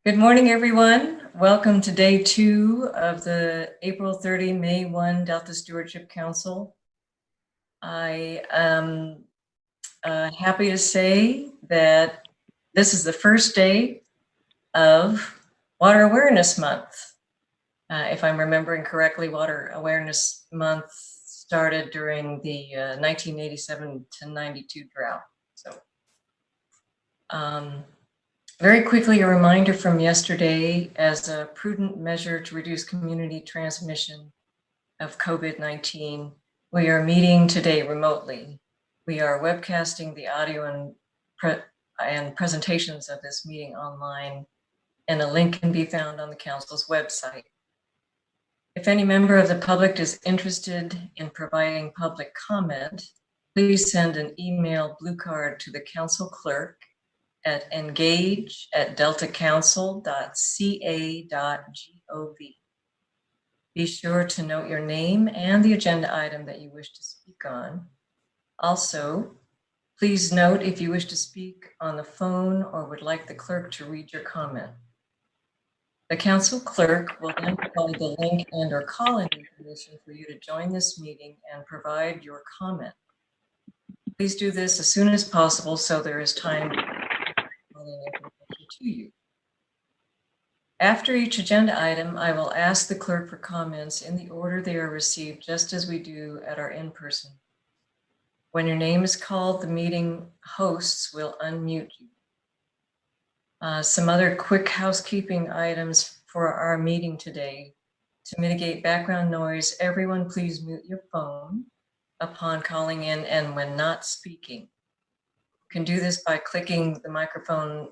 Good morning, everyone. Welcome to day 2 of the April 30, May 1 Delta Stewardship Council. I am happy to say that this is the first day of Water Awareness Month. If I'm remembering correctly, Water Awareness Month started during the 1987 to 92 drought. So, very quickly, a reminder from yesterday, as a prudent measure to reduce community transmission of COVID-19, we are meeting today remotely. We are webcasting the audio and presentations of this meeting online, and a link can be found on the Council's website. If any member of the public is interested in providing public comment, please send an email blue card to the Council Clerk at engage@deltacouncil.ca.gov. Be sure to note your name and the agenda item that you wish to speak on. Also, please note if you wish to speak on the phone or would like the clerk to read your comment. The Council Clerk will then provide the link and/or call-in information for you to join this meeting and provide your comment. Please do this as soon as possible so there is time to you. After each agenda item, I will ask the clerk for comments in the order they are received, just as we do at our in-person. When your name is called, the meeting hosts will unmute you. Some other quick housekeeping items for our meeting today. To mitigate background noise, everyone please mute your phone upon calling in and when not speaking. You can do this by clicking the microphone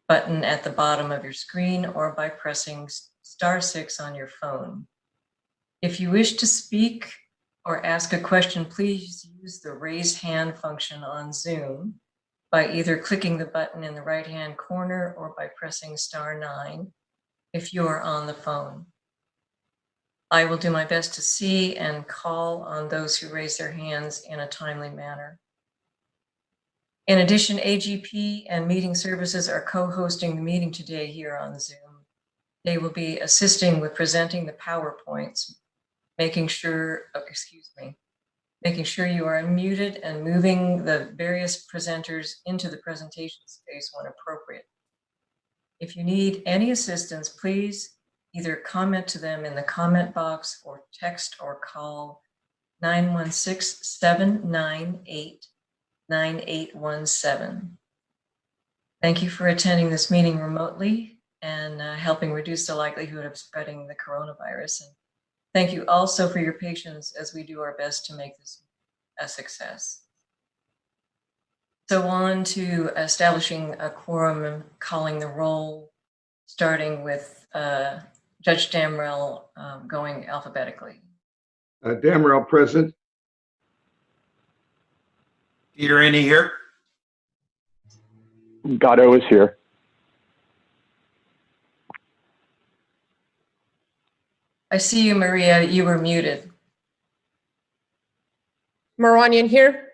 button at the bottom of your screen or by pressing *6 on your phone. If you wish to speak or ask a question, please use the raise hand function on Zoom by either clicking the button in the right-hand corner or by pressing *9 if you are on the phone. I will do my best to see and call on those who raise their hands in a timely manner. In addition, AGP and meeting services are co-hosting the meeting today here on Zoom. They will be assisting with presenting the PowerPoints, making sure you are unmuted and moving the various presenters into the presentation space when appropriate. If you need any assistance, please either comment to them in the comment box or text or call 916-798-9817. Thank you for attending this meeting remotely and helping reduce the likelihood of spreading the coronavirus. And thank you also for your patience as we do our best to make this a success. So on to establishing a quorum and calling the roll, starting with Judge Damrell going alphabetically. Damrell present. Fiorini here. Gatto is here. I see you, Maria. You were muted. Maranian here.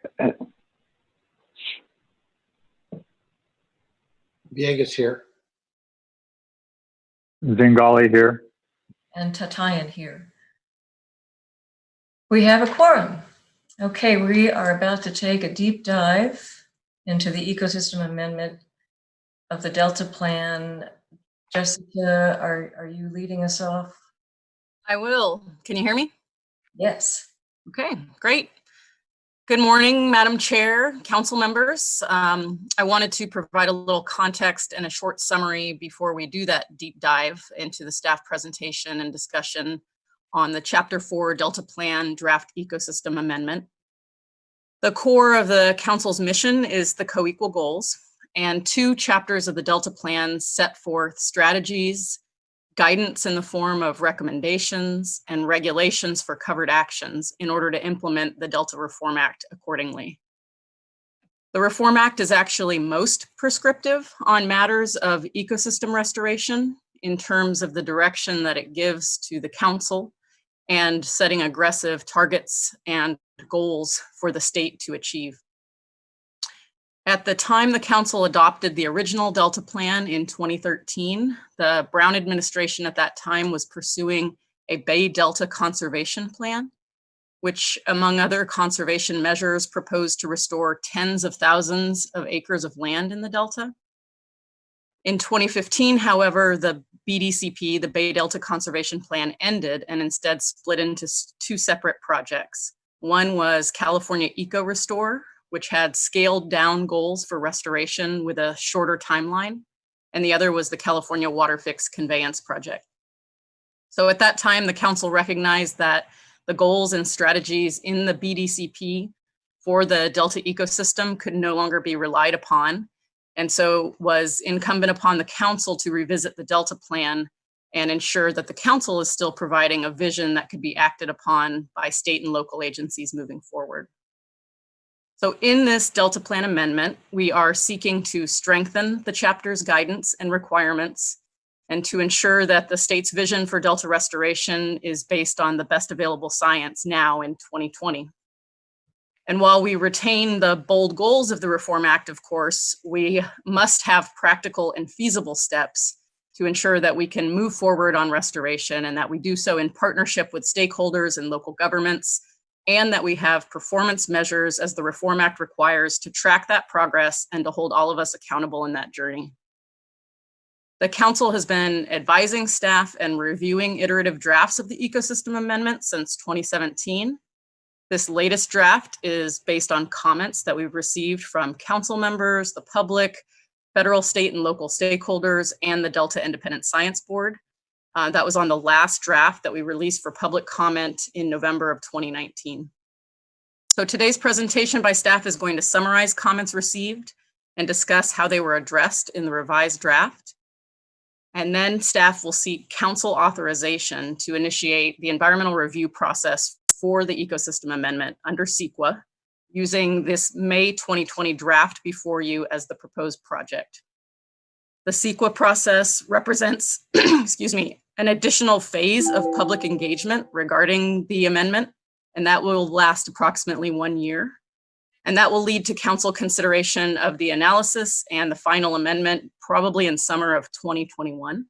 Viegas here. Zingali here. And Tatayan here. We have a quorum. Okay, we are about to take a deep dive into the ecosystem amendment of the Delta Plan. Jessica, are you leading us off? I will. Can you hear me? Yes. Okay, great. Good morning, Madam Chair, council members. I wanted to provide a little context and a short summary before we do that deep dive into the staff presentation and discussion on the Chapter 4 Delta Plan Draft Ecosystem Amendment. The core of the council's mission is the co-equal goals, and 2 chapters of the Delta Plan set forth strategies, guidance in the form of recommendations, and regulations for covered actions in order to implement the Delta Reform Act accordingly. The Reform Act is actually most prescriptive on matters of ecosystem restoration in terms of the direction that it gives to the council and setting aggressive targets and goals for the state to achieve. At the time the council adopted the original Delta Plan in 2013, the Brown administration at that time was pursuing a Bay Delta Conservation Plan, which, among other conservation measures, proposed to restore tens of thousands of acres of land in the Delta. In 2015, however, the BDCP, the Bay Delta Conservation Plan, ended and instead split into two separate projects. One was California Eco Restore, which had scaled down goals for restoration with a shorter timeline, and the other was the California Water Fix Conveyance Project. So at that time, the council recognized that the goals and strategies in the BDCP for the Delta ecosystem could no longer be relied upon, and so was incumbent upon the council to revisit the Delta Plan and ensure that the council is still providing a vision that could be acted upon by state and local agencies moving forward. So in this Delta Plan amendment, we are seeking to strengthen the chapter's guidance and requirements and to ensure that the state's vision for Delta restoration is based on the best available science now in 2020. And while we retain the bold goals of the Reform Act, of course, we must have practical and feasible steps to ensure that we can move forward on restoration and that we do so in partnership with stakeholders and local governments, and that we have performance measures as the Reform Act requires to track that progress and to hold all of us accountable in that journey. The council has been advising staff and reviewing iterative drafts of the ecosystem amendment since 2017. This latest draft is based on comments that we've received from council members, the public, federal, state, and local stakeholders, and the Delta Independent Science Board. That was on the last draft that we released for public comment in November of 2019. So today's presentation by staff is going to summarize comments received and discuss how they were addressed in the revised draft. And then staff will seek council authorization to initiate the environmental review process for the ecosystem amendment under CEQA, using this May 2020 draft before you as the proposed project. The CEQA process represents, excuse me, an additional phase of public engagement regarding the amendment, and that will last approximately 1 year. And that will lead to council consideration of the analysis and the final amendment, probably in summer of 2021.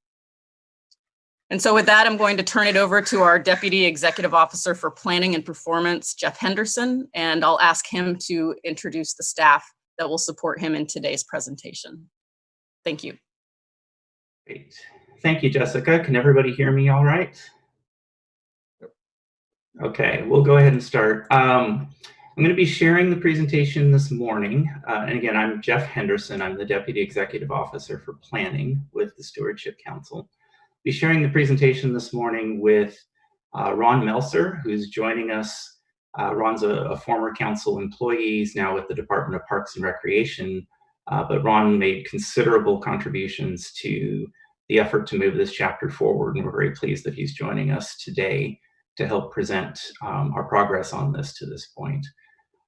And so with that, I'm going to turn it over to our Deputy Executive Officer for Planning and Performance, Jeff Henderson, and I'll ask him to introduce the staff that will support him in today's presentation. Thank you. Great. Thank you, Jessica. Can everybody hear me all right? Okay, we'll go ahead and start. I'm going to be sharing the presentation this morning. And again, I'm Jeff Henderson. I'm the Deputy Executive Officer for Planning with the Stewardship Council. I'll be sharing the presentation this morning with Ron Melser, who's joining us. Ron's a former council employee. He's now with the Department of Parks and Recreation. But Ron made considerable contributions to the effort to move this chapter forward, and we're very pleased that he's joining us today to help present our progress on this to this point.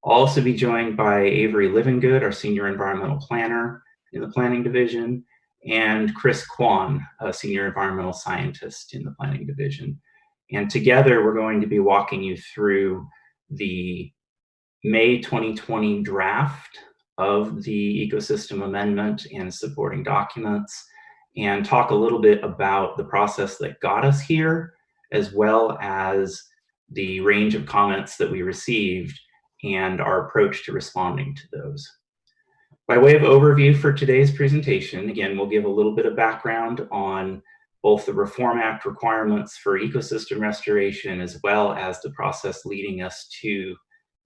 I'll also be joined by Avery Livingood, our Senior Environmental Planner in the Planning Division, and Chris Kwan, a Senior Environmental Scientist in the Planning Division. And together we're going to be walking you through the May 2020 draft of the ecosystem amendment and supporting documents, and talk a little bit about the process that got us here, as well as the range of comments that we received and our approach to responding to those. By way of overview for today's presentation, again, we'll give a little bit of background on both the Reform Act requirements for ecosystem restoration, as well as the process leading us to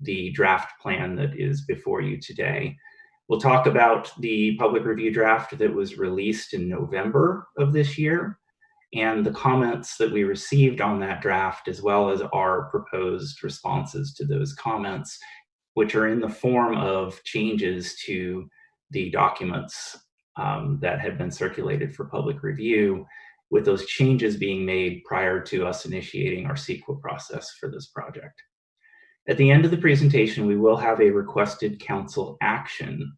the draft plan that is before you today. We'll talk about the public review draft that was released in November of this year and the comments that we received on that draft, as well as our proposed responses to those comments, which are in the form of changes to the documents that have been circulated for public review, with those changes being made prior to us initiating our CEQA process for this project. At the end of the presentation, we will have a requested council action,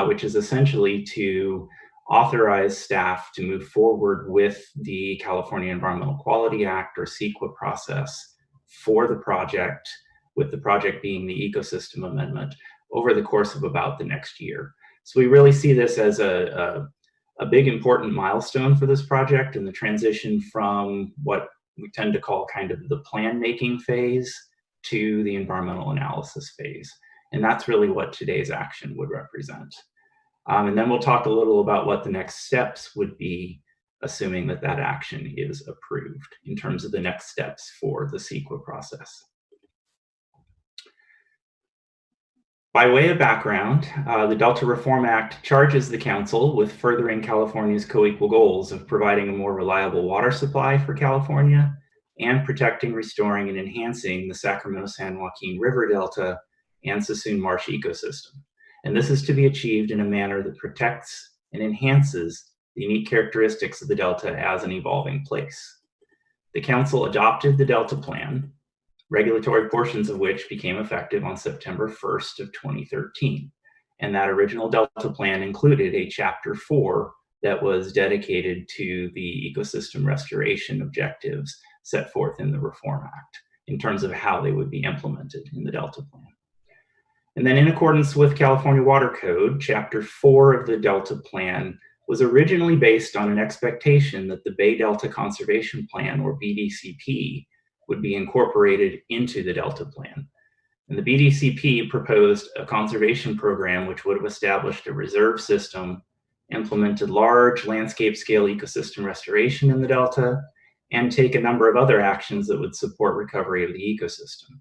which is essentially to authorize staff to move forward with the California Environmental Quality Act, or CEQA process, for the project, with the project being the ecosystem amendment, over the course of about the next year. So we really see this as a big important milestone for this project and the transition from what we tend to call kind of the plan making phase to the environmental analysis phase. And that's really what today's action would represent. And then we'll talk a little about what the next steps would be, assuming that that action is approved in terms of the next steps for the CEQA process. By way of background, the Delta Reform Act charges the Council with furthering California's co-equal goals of providing a more reliable water supply for California and protecting, restoring, and enhancing the Sacramento-San Joaquin River Delta and Sassoon Marsh ecosystem. And this is to be achieved in a manner that protects and enhances the unique characteristics of the Delta as an evolving place. The Council adopted the Delta Plan, regulatory portions of which became effective on September 1st of 2013. And that original Delta Plan included a Chapter 4 that was dedicated to the ecosystem restoration objectives set forth in the Reform Act in terms of how they would be implemented in the Delta Plan. And then in accordance with California Water Code, Chapter 4 of the Delta Plan was originally based on an expectation that the Bay Delta Conservation Plan, or BDCP, would be incorporated into the Delta Plan. And the BDCP proposed a conservation program which would have established a reserve system, implemented large landscape-scale ecosystem restoration in the Delta, and take a number of other actions that would support recovery of the ecosystem.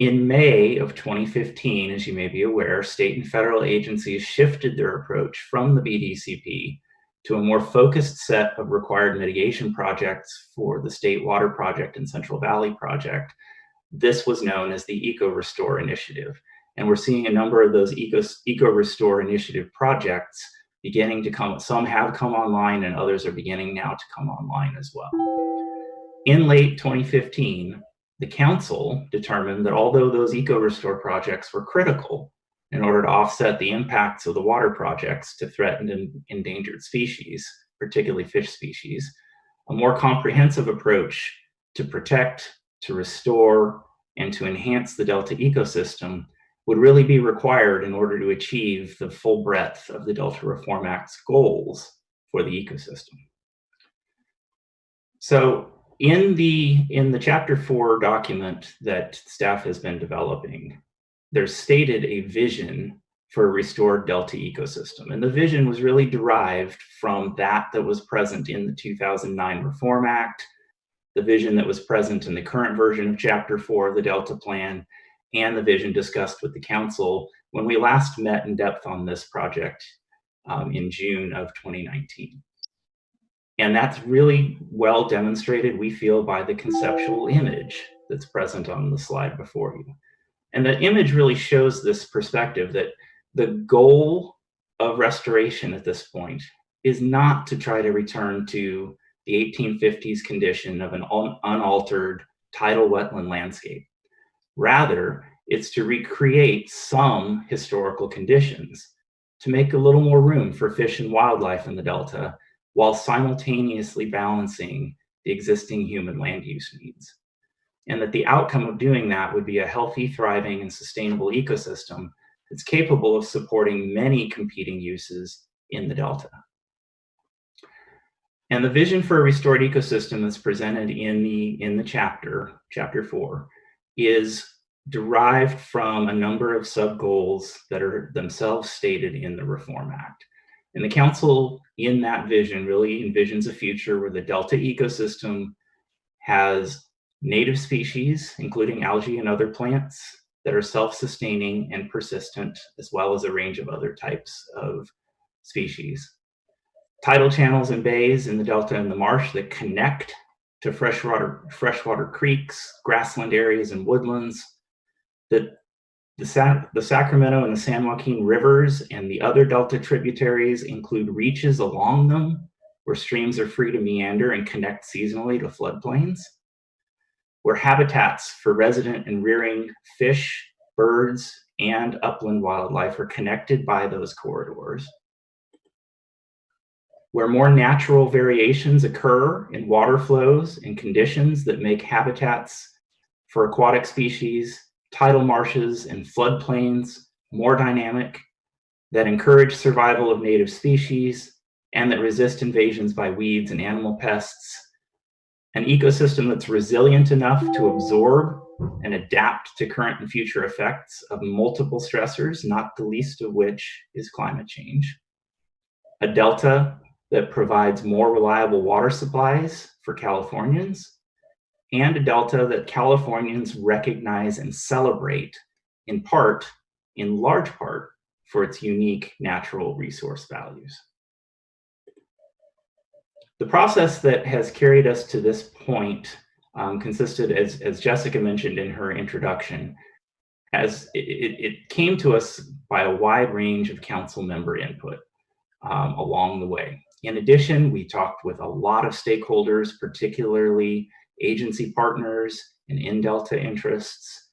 In May of 2015, as you may be aware, state and federal agencies shifted their approach from the BDCP to a more focused set of required mitigation projects for the State Water Project and Central Valley Project. This was known as the Eco-Restore Initiative. And we're seeing a number of those Eco-Restore Initiative projects beginning to come. Some have come online and others are beginning now to come online as well. In late 2015, the Council determined that although those Eco-Restore projects were critical in order to offset the impacts of the water projects to threatened and endangered species, particularly fish species, a more comprehensive approach to protect, to restore, and to enhance the Delta ecosystem would really be required in order to achieve the full breadth of the Delta Reform Act's goals for the ecosystem. So in the Chapter 4 document that staff has been developing, there's stated a vision for a restored Delta ecosystem. And the vision was really derived from that was present in the 2009 Reform Act, the vision that was present in the current version of Chapter 4 of the Delta Plan, and the vision discussed with the Council when we last met in depth on this project in June of 2019. And that's really well demonstrated, we feel, by the conceptual image that's present on the slide before you. And the image really shows this perspective that the goal of restoration at this point is not to try to return to the 1850s condition of an unaltered tidal wetland landscape. Rather, it's to recreate some historical conditions to make a little more room for fish and wildlife in the Delta, while simultaneously balancing the existing human land use needs. And that the outcome of doing that would be a healthy, thriving, and sustainable ecosystem that's capable of supporting many competing uses in the Delta. And the vision for a restored ecosystem that's presented in the Chapter 4, is derived from a number of sub-goals that are themselves stated in the Reform Act. And the Council in that vision really envisions a future where the Delta ecosystem has native species, including algae and other plants, that are self-sustaining and persistent, as well as a range of other types of species. Tidal channels and bays in the Delta and the marsh that connect to freshwater creeks, grassland areas, and woodlands. That the Sacramento and the San Joaquin rivers and the other Delta tributaries include reaches along them where streams are free to meander and connect seasonally to floodplains, where habitats for resident and rearing fish, birds, and upland wildlife are connected by those corridors, where more natural variations occur in water flows and conditions that make habitats for aquatic species tidal marshes and floodplains more dynamic, that encourage survival of native species, and that resist invasions by weeds and animal pests. An ecosystem that's resilient enough to absorb and adapt to current and future effects of multiple stressors, not the least of which is climate change. A delta that provides more reliable water supplies for Californians, and a delta that Californians recognize and celebrate in large part, for its unique natural resource values. The process that has carried us to this point consisted, as Jessica mentioned in her introduction, it came to us by a wide range of council member input along the way. In addition, we talked with a lot of stakeholders, particularly agency partners and in-delta interests.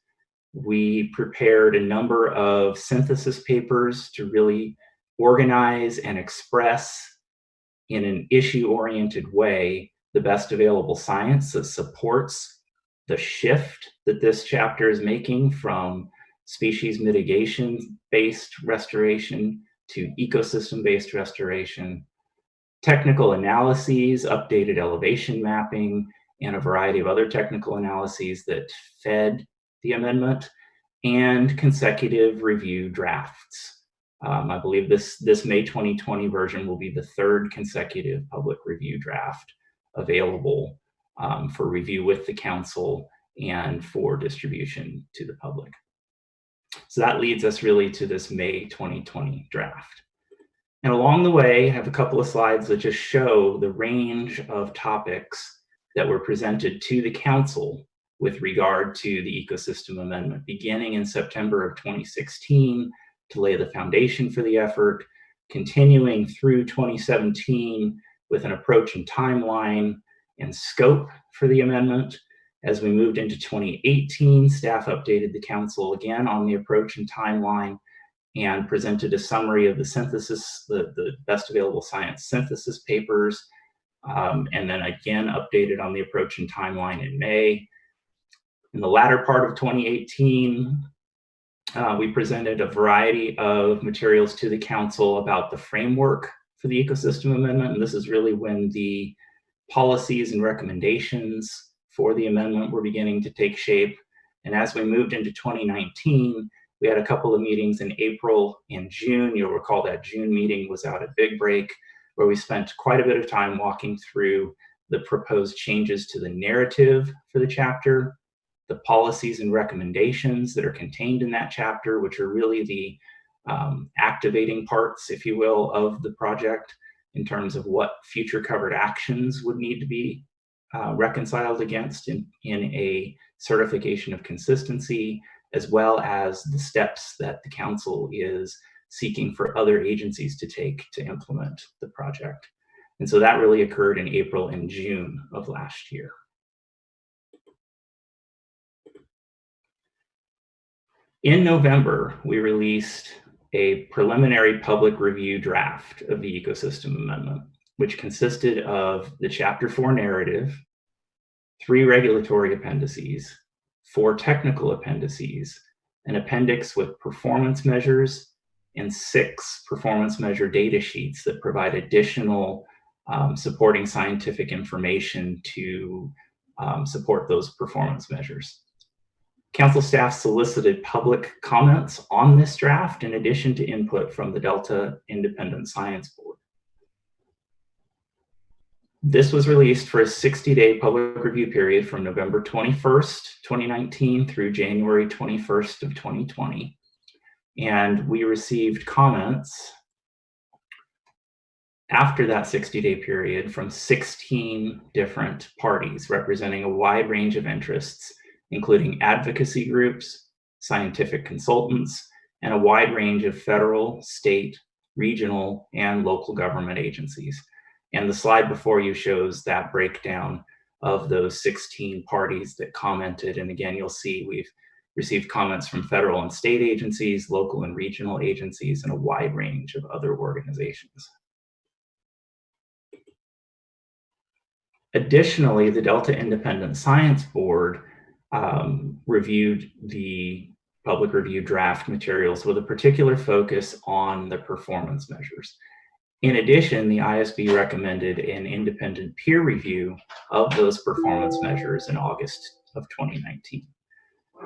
We prepared a number of synthesis papers to really organize and express in an issue-oriented way the best available science that supports the shift that this chapter is making from species mitigation-based restoration to ecosystem-based restoration, technical analyses, updated elevation mapping, and a variety of other technical analyses that fed the amendment, and consecutive review drafts. I believe this May 2020 version will be the third consecutive public review draft available for review with the council and for distribution to the public. So that leads us really to this May 2020 draft. And along the way, I have a couple of slides that just show the range of topics that were presented to the council with regard to the ecosystem amendment, beginning in September of 2016 to lay the foundation for the effort, continuing through 2017 with an approach and timeline and scope for the amendment. As we moved into 2018, staff updated the council again on the approach and timeline and presented a summary of the synthesis, the best available science synthesis papers, and then again updated on the approach and timeline in May. In the latter part of 2018, we presented a variety of materials to the council about the framework for the ecosystem amendment, and this is really when the policies and recommendations for the amendment were beginning to take shape. And as we moved into 2019, we had a couple of meetings in April and June. You'll recall that June meeting was out at Big Break, where we spent quite a bit of time walking through the proposed changes to the narrative for the chapter, the policies and recommendations that are contained in that chapter, which are really the activating parts, if you will, of the project in terms of what future covered actions would need to be reconciled against in a certification of consistency, as well as the steps that the council is seeking for other agencies to take to implement the project. And so that really occurred in April and June of last year. In November, we released a preliminary public review draft of the ecosystem amendment, which consisted of the Chapter 4 narrative, 3 regulatory appendices, 4 technical appendices, an appendix with performance measures, and 6 performance measure data sheets that provide additional supporting scientific information to support those performance measures. Council staff solicited public comments on this draft in addition to input from the Delta Independent Science Board. This was released for a 60-day public review period from November 21st, 2019 through January 21st of 2020. And we received comments after that 60-day period from 16 different parties representing a wide range of interests, including advocacy groups, scientific consultants, and a wide range of federal, state, regional, and local government agencies. And the slide before you shows that breakdown of those 16 parties that commented. And again, you'll see we've received comments from federal and state agencies, local and regional agencies, and a wide range of other organizations. Additionally, the Delta Independent Science Board reviewed the public review draft materials with a particular focus on the performance measures. In addition, the ISB recommended an independent peer review of those performance measures in August of 2019.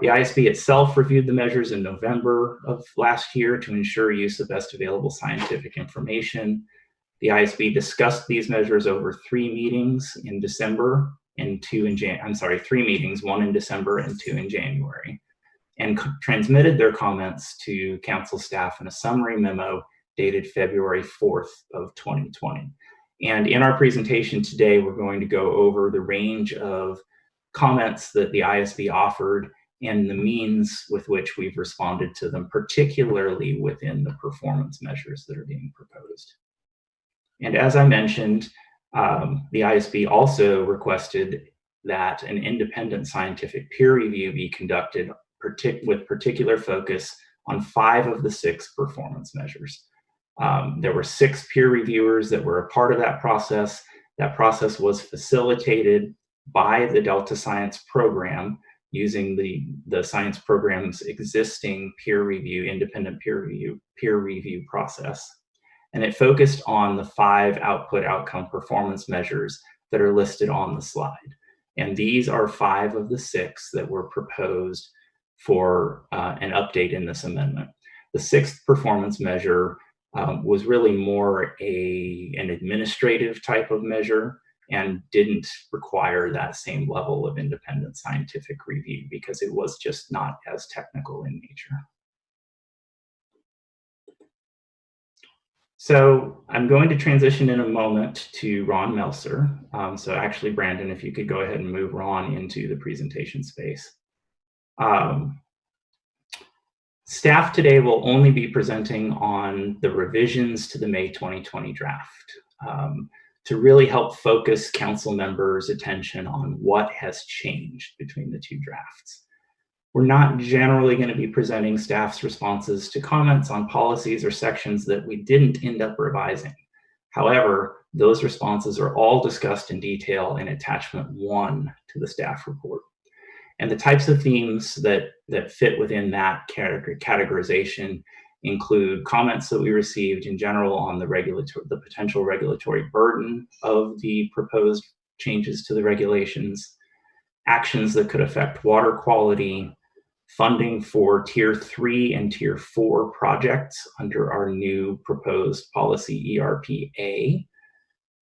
The ISB itself reviewed the measures in November of last year to ensure use of best available scientific information. The ISB discussed these measures over 3 meetings in December and 2 in January. 3 meetings, 1 in December and 2 in January, and transmitted their comments to council staff in a summary memo dated February 4th of 2020. And in our presentation today, we're going to go over the range of comments that the ISB offered and the means with which we've responded to them, particularly within the performance measures that are being proposed. And as I mentioned, the ISB also requested that an independent scientific peer review be conducted with particular focus on 5 of the 6 performance measures. There were 6 peer reviewers that were a part of that process. That process was facilitated by the Delta Science program using the science program's existing independent peer review process. And it focused on the 5 outcome performance measures that are listed on the slide. And these are 5 of the 6 that were proposed for an update in this amendment. The 6th performance measure was really more an administrative type of measure and didn't require that same level of independent scientific review because it was just not as technical in nature. So I'm going to transition in a moment to Ron Melser. So actually, Brandon, if you could go ahead and move Ron into the presentation space. Staff today will only be presenting on the revisions to the May 2020 draft to really help focus council members' attention on what has changed between the 2 drafts. We're not generally going to be presenting staff's responses to comments on policies or sections that we didn't end up revising. However, those responses are all discussed in detail in attachment 1 to the staff report. And the types of themes that fit within that categorization include comments that we received in general on the potential regulatory burden of the proposed changes to the regulations, actions that could affect water quality, funding for Tier 3 and Tier 4 projects under our new proposed policy ERPA,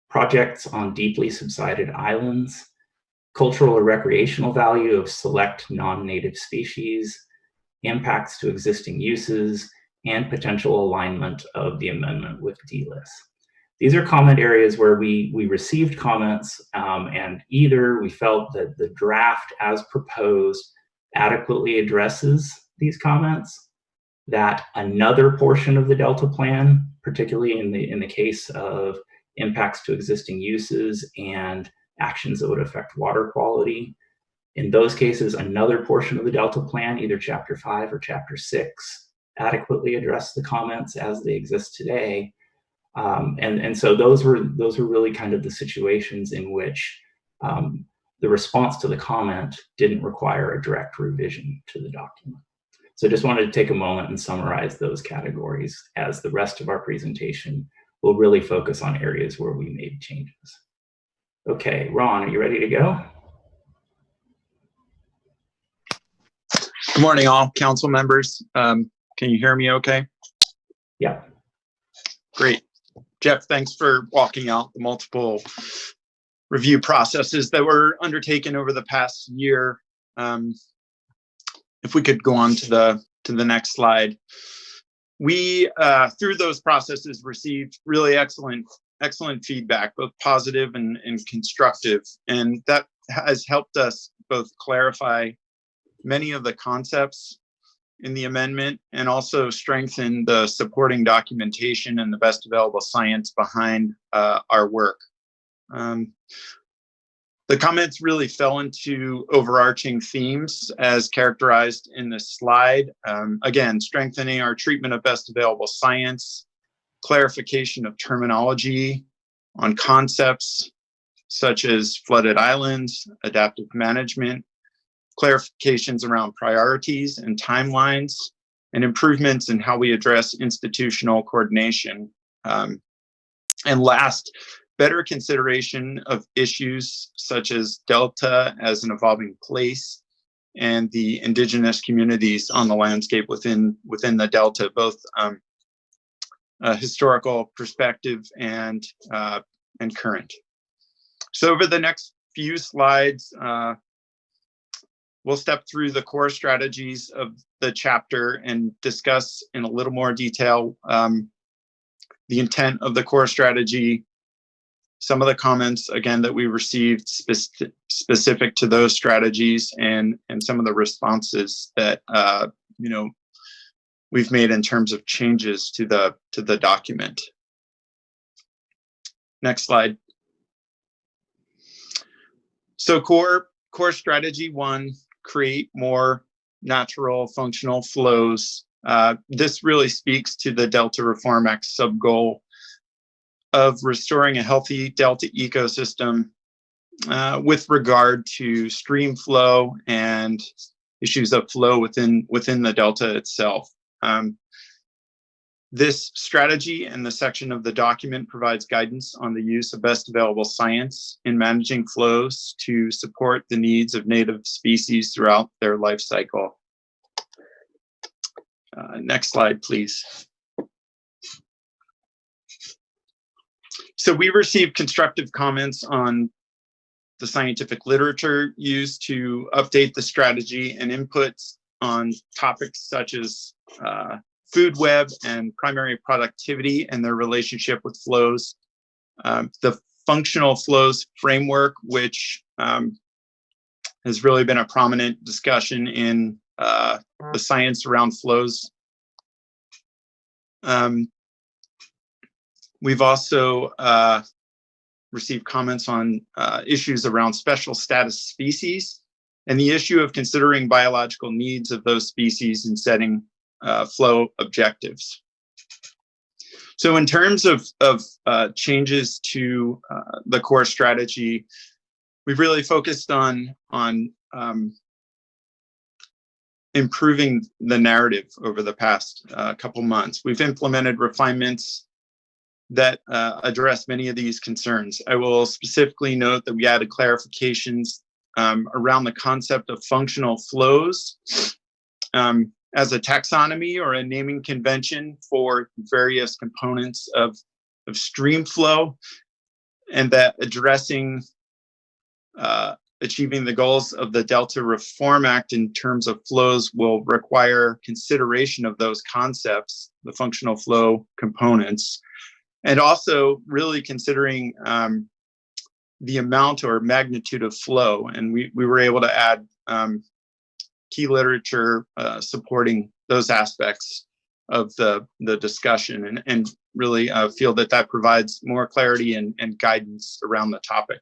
projects on deeply subsided islands, cultural or recreational value of select non-native species, impacts to existing uses, and potential alignment of the amendment with DLIS. These are comment areas where we received comments and either we felt that the draft as proposed adequately addresses these comments, that another portion of the Delta plan, particularly in the case of impacts to existing uses and actions that would affect water quality. In those cases, another portion of the Delta plan, either Chapter 5 or Chapter 6, adequately address the comments as they exist today. And so those were really kind of the situations in which the response to the comment didn't require a direct revision to the document. So I just wanted to take a moment and summarize those categories, as the rest of our presentation will really focus on areas where we made changes. Okay, Ron, are you ready to go? Good morning, all council members. Can you hear me okay? Yeah. Great. Jeff, thanks for walking out the multiple review processes that were undertaken over the past year. If we could go on to the next slide. We, through those processes, received really excellent feedback, both positive and constructive. And that has helped us both clarify many of the concepts in the amendment and also strengthen the supporting documentation and the best available science behind our work. The comments really fell into overarching themes as characterized in this slide. Again, strengthening our treatment of best available science, clarification of terminology on concepts such as flooded islands, adaptive management, clarifications around priorities and timelines, and improvements in how we address institutional coordination. And last, better consideration of issues such as Delta as an evolving place and the indigenous communities on the landscape within the Delta, both a historical perspective and current. So over the next few slides, we'll step through the core strategies of the chapter and discuss in a little more detail the intent of the core strategy, some of the comments, again, that we received specific to those strategies, and some of the responses that we've made in terms of changes to the document. Next slide. So core strategy 1, create more natural functional flows. This really speaks to the Delta Reform Act sub-goal of restoring a healthy Delta ecosystem with regard to stream flow and issues of flow within the Delta itself. This strategy and the section of the document provides guidance on the use of best available science in managing flows to support the needs of native species throughout their life cycle. Next slide, please. So we received constructive comments on the scientific literature used to update the strategy and inputs on topics such as food web and primary productivity and their relationship with flows. The functional flows framework, which has really been a prominent discussion in the science around flows. We've also received comments on issues around special status species and the issue of considering biological needs of those species in setting flow objectives. So in terms of changes to the core strategy, we've really focused on improving the narrative over the past couple months. We've implemented refinements that address many of these concerns. I will specifically note that we added clarifications around the concept of functional flows as a taxonomy or a naming convention for various components of stream flow, and that addressing achieving the goals of the Delta Reform Act in terms of flows will require consideration of those concepts, the functional flow components, and also really considering the amount or magnitude of flow. And we were able to add key literature supporting those aspects of the discussion, and really feel that provides more clarity and guidance around the topic.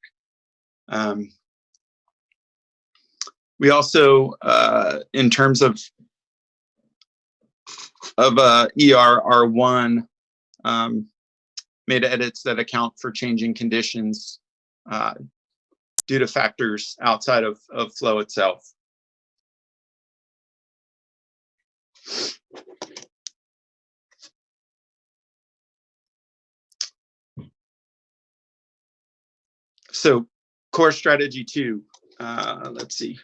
We also, in terms of ERR1, made edits that account for changing conditions due to factors outside of flow itself. So core strategy 2, let's see.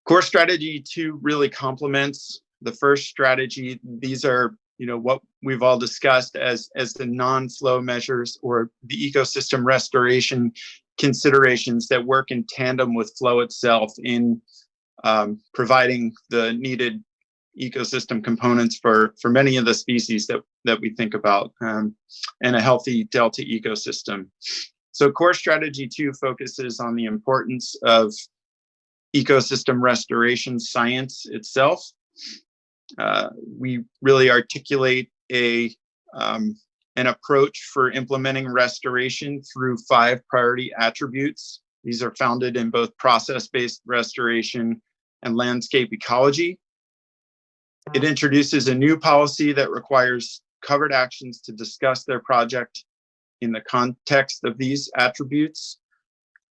Core strategy 2 really complements the first strategy. These are, what we've all discussed as the non-flow measures or the ecosystem restoration considerations that work in tandem with flow itself in providing the needed ecosystem components for many of the species that we think about, and a healthy Delta ecosystem. So core strategy 2 focuses on the importance of ecosystem restoration science itself. We really articulate an approach for implementing restoration through 5 priority attributes. These are founded in both process-based restoration and landscape ecology. It introduces a new policy that requires covered actions to discuss their project in the context of these attributes.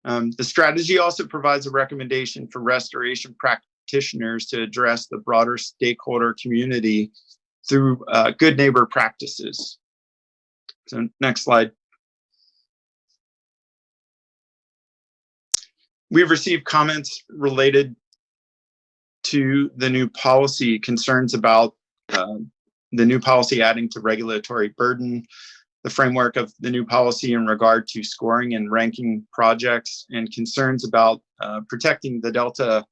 The strategy also provides a recommendation for restoration practitioners to address the broader stakeholder community through good neighbor practices. So next slide. We've received comments related to the new policy, concerns about the new policy adding to regulatory burden, the framework of the new policy in regard to scoring and ranking projects, and concerns about protecting the Delta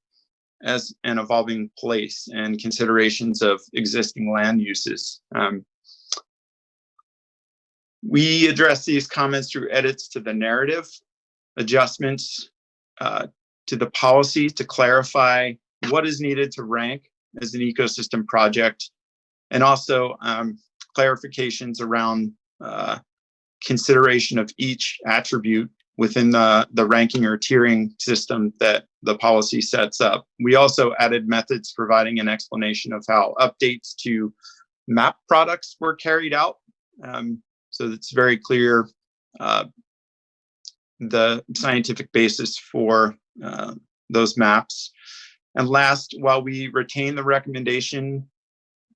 as an evolving place and considerations of existing land uses. We address these comments through edits to the narrative, adjustments to the policy to clarify what is needed to rank as an ecosystem project, and also clarifications around consideration of each attribute within the ranking or tiering system that the policy sets up. We also added methods providing an explanation of how updates to map products were carried out. So it's very clear the scientific basis for those maps. And last, while we retain the recommendation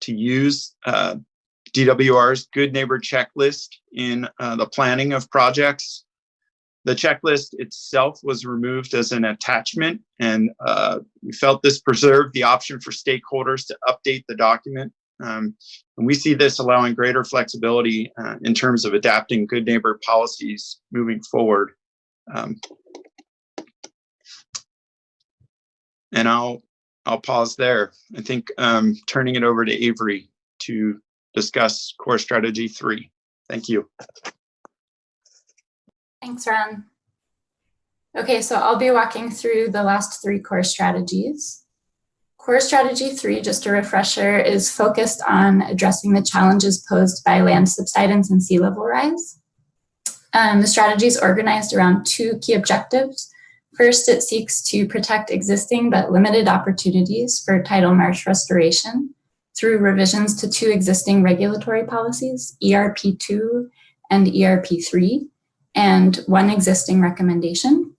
to use DWR's Good Neighbor checklist in the planning of projects, the checklist itself was removed as an attachment, and we felt this preserved the option for stakeholders to update the document. And we see this allowing greater flexibility in terms of adapting good neighbor policies moving forward. And I'll pause there. I think turning it over to Avery to discuss core strategy 3. Thank you. Thanks, Ron. Okay, so I'll be walking through the last 3 core strategies. Core strategy 3, just a refresher, is focused on addressing the challenges posed by land subsidence and sea level rise. The strategy is organized around 2 key objectives. First, it seeks to protect existing but limited opportunities for tidal marsh restoration through revisions to 2 existing regulatory policies, ERP2 and ERP3, and 1 existing recommendation.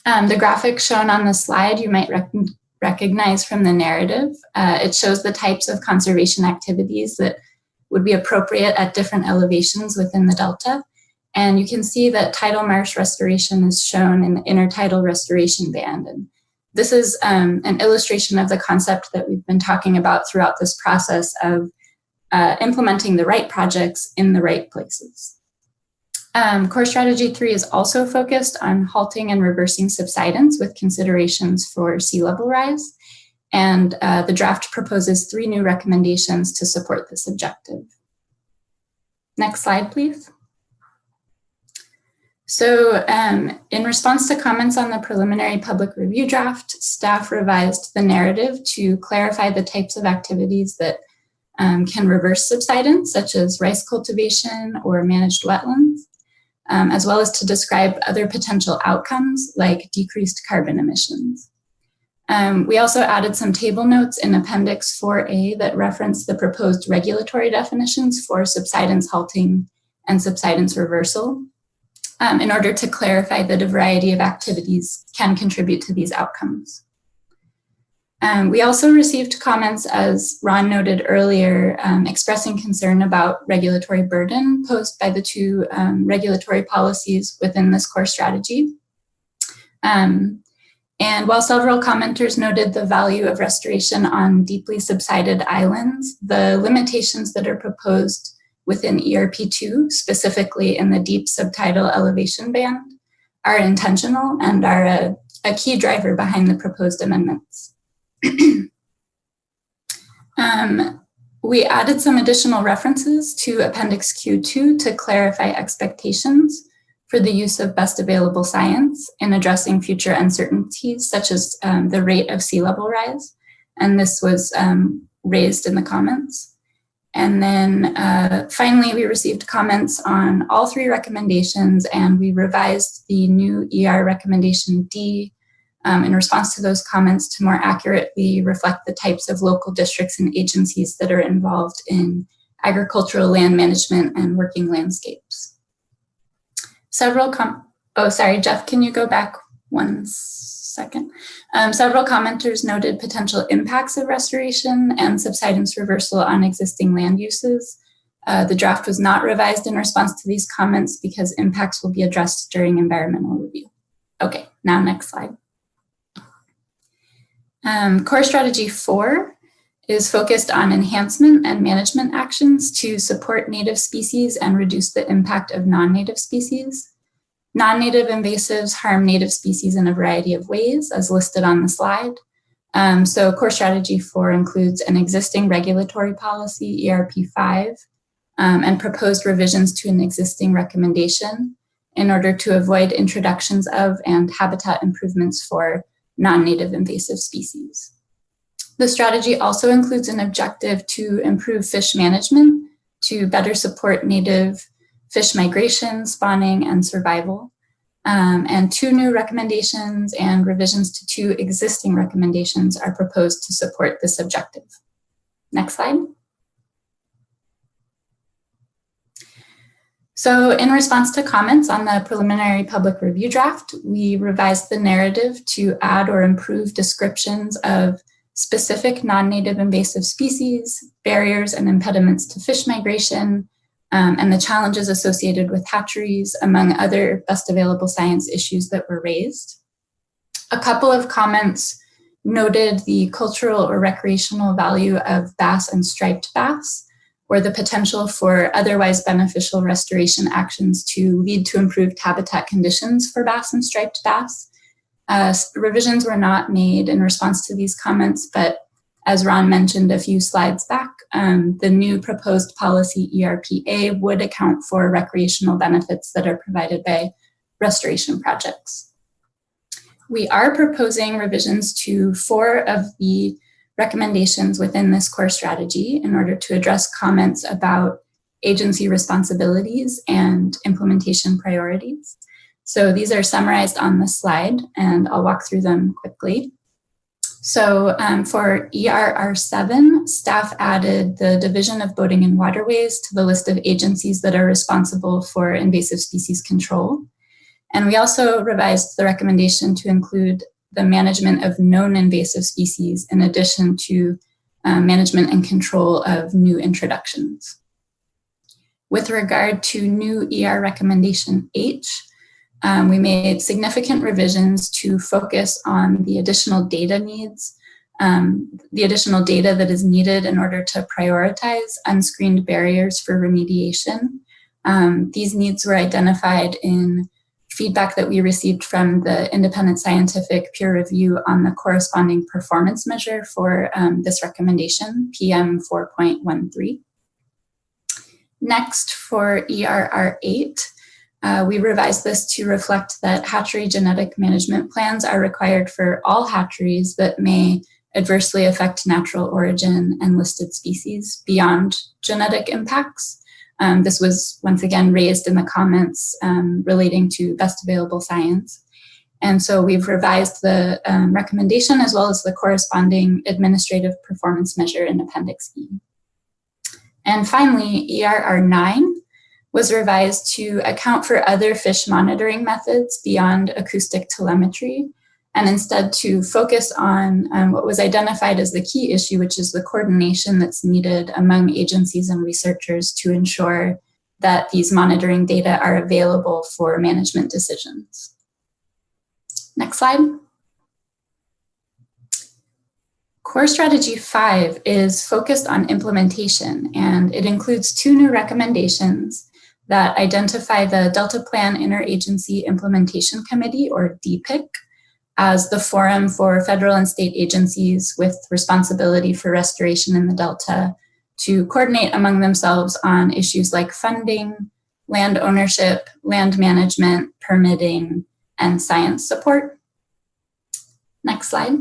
The graphic shown on the slide you might recognize from the narrative. It shows the types of conservation activities that would be appropriate at different elevations within the Delta. And you can see that tidal marsh restoration is shown in the intertidal restoration band. And this is an illustration of the concept that we've been talking about throughout this process of implementing the right projects in the right places. Core strategy 3 is also focused on halting and reversing subsidence with considerations for sea level rise. And the draft proposes 3 new recommendations to support this objective. Next slide, please. So in response to comments on the preliminary public review draft, staff revised the narrative to clarify the types of activities that can reverse subsidence, such as rice cultivation or managed wetlands, as well as to describe other potential outcomes like decreased carbon emissions. We also added some table notes in Appendix 4A that reference the proposed regulatory definitions for subsidence halting and subsidence reversal, in order to clarify that a variety of activities can contribute to these outcomes. We also received comments, as Ron noted earlier, expressing concern about regulatory burden posed by the 2 regulatory policies within this core strategy. And while several commenters noted the value of restoration on deeply subsided islands, the limitations that are proposed within ERP2, specifically in the deep subtidal elevation band, are intentional and are a key driver behind the proposed amendments. We added some additional references to Appendix Q2 to clarify expectations for the use of best available science in addressing future uncertainties, such as the rate of sea level rise. And this was raised in the comments. And then finally, we received comments on all 3 recommendations, and we revised the new ER recommendation D in response to those comments to more accurately reflect the types of local districts and agencies that are involved in agricultural land management and working landscapes. Oh, sorry, Jeff, can you go back 1 second? Several commenters noted potential impacts of restoration and subsidence reversal on existing land uses. The draft was not revised in response to these comments because impacts will be addressed during environmental review. Okay, now next slide. Core Strategy 4 is focused on enhancement and management actions to support native species and reduce the impact of non-native species. Non-native invasives harm native species in a variety of ways, as listed on the slide. So Core Strategy 4 includes an existing regulatory policy, ERP5, and proposed revisions to an existing recommendation in order to avoid introductions of and habitat improvements for non-native invasive species. The strategy also includes an objective to improve fish management to better support native fish migration, spawning, and survival. And 2 new recommendations and revisions to 2 existing recommendations are proposed to support this objective. Next slide. So in response to comments on the preliminary public review draft, we revised the narrative to add or improve descriptions of specific non-native invasive species, barriers and impediments to fish migration, and the challenges associated with hatcheries, among other best available science issues that were raised. A couple of comments noted the cultural or recreational value of bass and striped bass, or the potential for otherwise beneficial restoration actions to lead to improved habitat conditions for bass and striped bass. Revisions were not made in response to these comments, but as Ron mentioned a few slides back, the new proposed policy ERPA would account for recreational benefits that are provided by restoration projects. We are proposing revisions to 4 of the recommendations within this core strategy in order to address comments about agency responsibilities and implementation priorities. So these are summarized on the slide, and I'll walk through them quickly. So for ERR7, staff added the Division of Boating and Waterways to the list of agencies that are responsible for invasive species control. And we also revised the recommendation to include the management of known invasive species in addition to management and control of new introductions. With regard to new ER recommendation H, we made significant revisions to focus on the additional data needs, the additional data that is needed in order to prioritize unscreened barriers for remediation. These needs were identified in feedback that we received from the independent scientific peer review on the corresponding performance measure for this recommendation, PM 4.13. Next, for ERR8, we revised this to reflect that hatchery genetic management plans are required for all hatcheries that may adversely affect natural origin and listed species beyond genetic impacts. This was once again raised in the comments relating to best available science. And so we've revised the recommendation as well as the corresponding administrative performance measure in Appendix E. And finally, ERR9 was revised to account for other fish monitoring methods beyond acoustic telemetry, and instead to focus on what was identified as the key issue, which is the coordination that's needed among agencies and researchers to ensure that these monitoring data are available for management decisions. Next slide. Core Strategy 5 is focused on implementation, and it includes 2 new recommendations that identify the Delta Plan Interagency Implementation Committee, or DPIC, as the forum for federal and state agencies with responsibility for restoration in the Delta to coordinate among themselves on issues like funding, land ownership, land management, permitting, and science support. Next slide.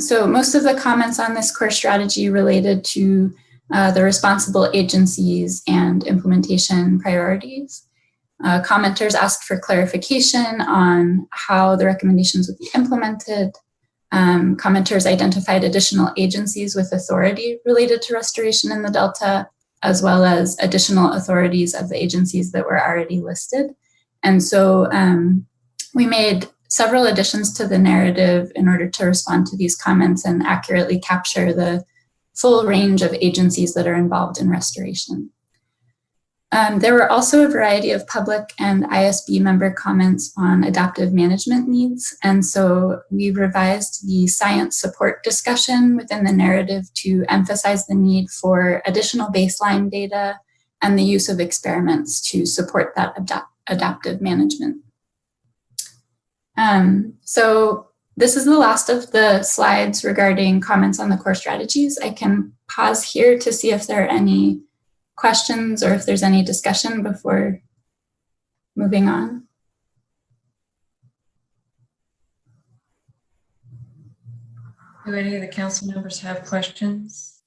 So most of the comments on this core strategy related to the responsible agencies and implementation priorities. Commenters asked for clarification on how the recommendations would be implemented. Commenters identified additional agencies with authority related to restoration in the Delta, as well as additional authorities of the agencies that were already listed. And so we made several additions to the narrative in order to respond to these comments and accurately capture the full range of agencies that are involved in restoration. There were also a variety of public and ISB member comments on adaptive management needs. And so we revised the science support discussion within the narrative to emphasize the need for additional baseline data and the use of experiments to support that adaptive management. So this is the last of the slides regarding comments on the core strategies. I can pause here to see if there are any questions or if there's any discussion before moving on. Do any of the council members have questions?